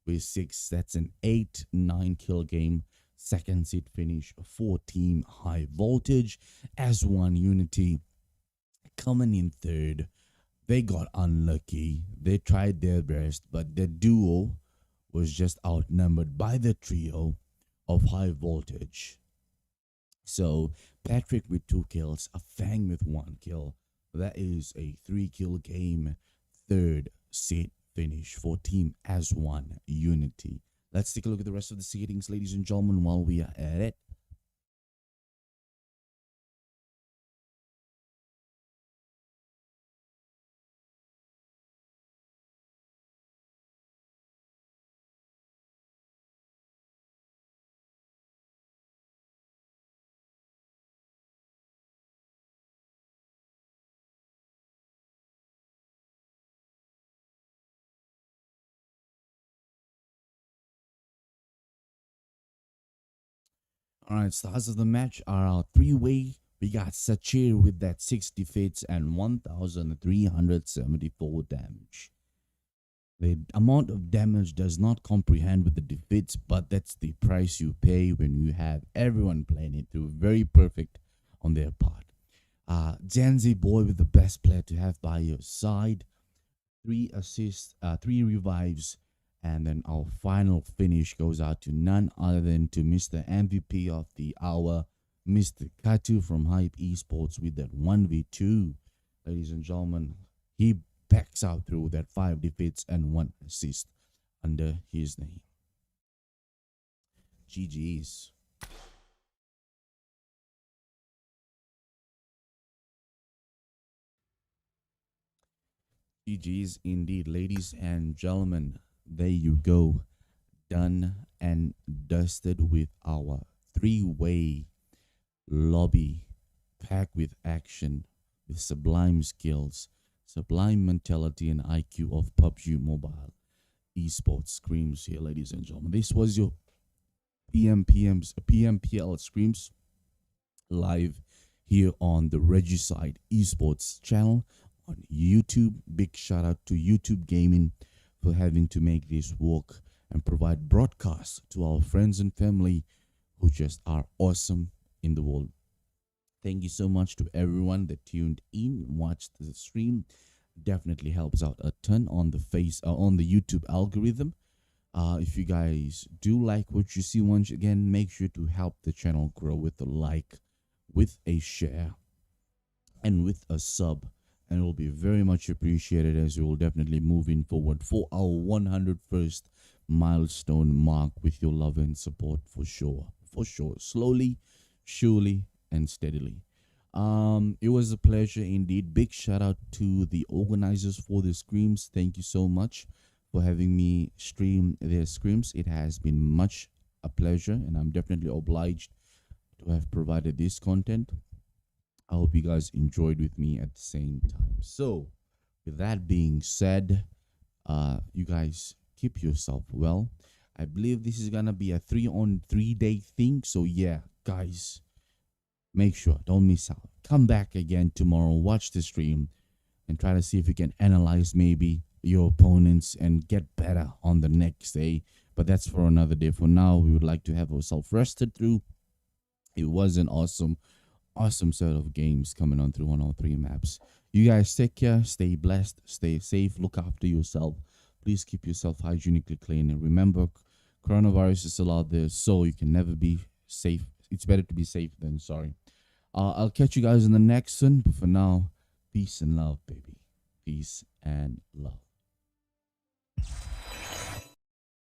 with 6. That's an 8, 9 kill game. Second seed finish for Team High Voltage. As one Unity coming in third. They got unlucky. They tried their best, but the duo was just outnumbered by the trio of High Voltage. So Patrick with 2 kills, a Fang with 1 kill. That is a 3 kill game. Third seed finish for Team As One Unity. Let's take a look at the rest of the seedings, ladies and gentlemen, while we are at it. All right, stars of the match are our 3-way. We got Sachir with that 6 defeats and 1,374 damage. The amount of damage does not comprehend with the defeats, but that's the price you pay when you have everyone playing it through. Very perfect on their part. Zanzi Boy with the best player to have by your side. 3 assists, 3 revives, and then our final finish goes out to none other than to Mr. MVP of the hour, Mr. Katu from Hype Esports with that 1v2. Ladies and gentlemen, he backs out through that 5 defeats and 1 assist under his name. GG's. GG's indeed, ladies and gentlemen. There you go. Done and dusted with our 3-way lobby packed with action, with sublime skills, sublime mentality, and IQ of PUBG Mobile esports screams here, ladies and gentlemen. This was your PMPL screams live here on the Regicide Esports channel on YouTube. Big shout out to YouTube Gaming for having to make this work and provide broadcasts to our friends and family who just are awesome in the world. Thank you so much to everyone that tuned in, watched the stream. Definitely helps out a ton on the on the YouTube algorithm. If you guys do like what you see, once again, make sure to help the channel grow with a like, with a share, and with a sub. And it will be very much appreciated, as we will definitely move in forward for our 101st milestone mark with your love and support, for sure. Slowly, surely, and steadily. It was a pleasure indeed. Big shout out to the organizers for the screams. Thank you so much for having me stream their screams. It has been much a pleasure, and I'm definitely obliged to have provided this content. I hope you guys enjoyed with me at the same time. So, with that being said, you guys keep yourself well. I believe this is gonna be a 3-on-3 day thing. So yeah, guys, make sure don't miss out. Come back again tomorrow, watch the stream, and try to see if you can analyze maybe your opponents and get better on the next day. But that's for another day. For now, we would like to have ourselves rested through. It was an awesome awesome set of games coming on through on all three maps. You guys take care, stay blessed, stay safe, look after yourself. Please keep yourself hygienically clean. And remember, coronavirus is still out there, so you can never be safe. It's better to be safe than sorry. I'll catch you guys in the next one. But for now, peace and love, baby. Peace and love.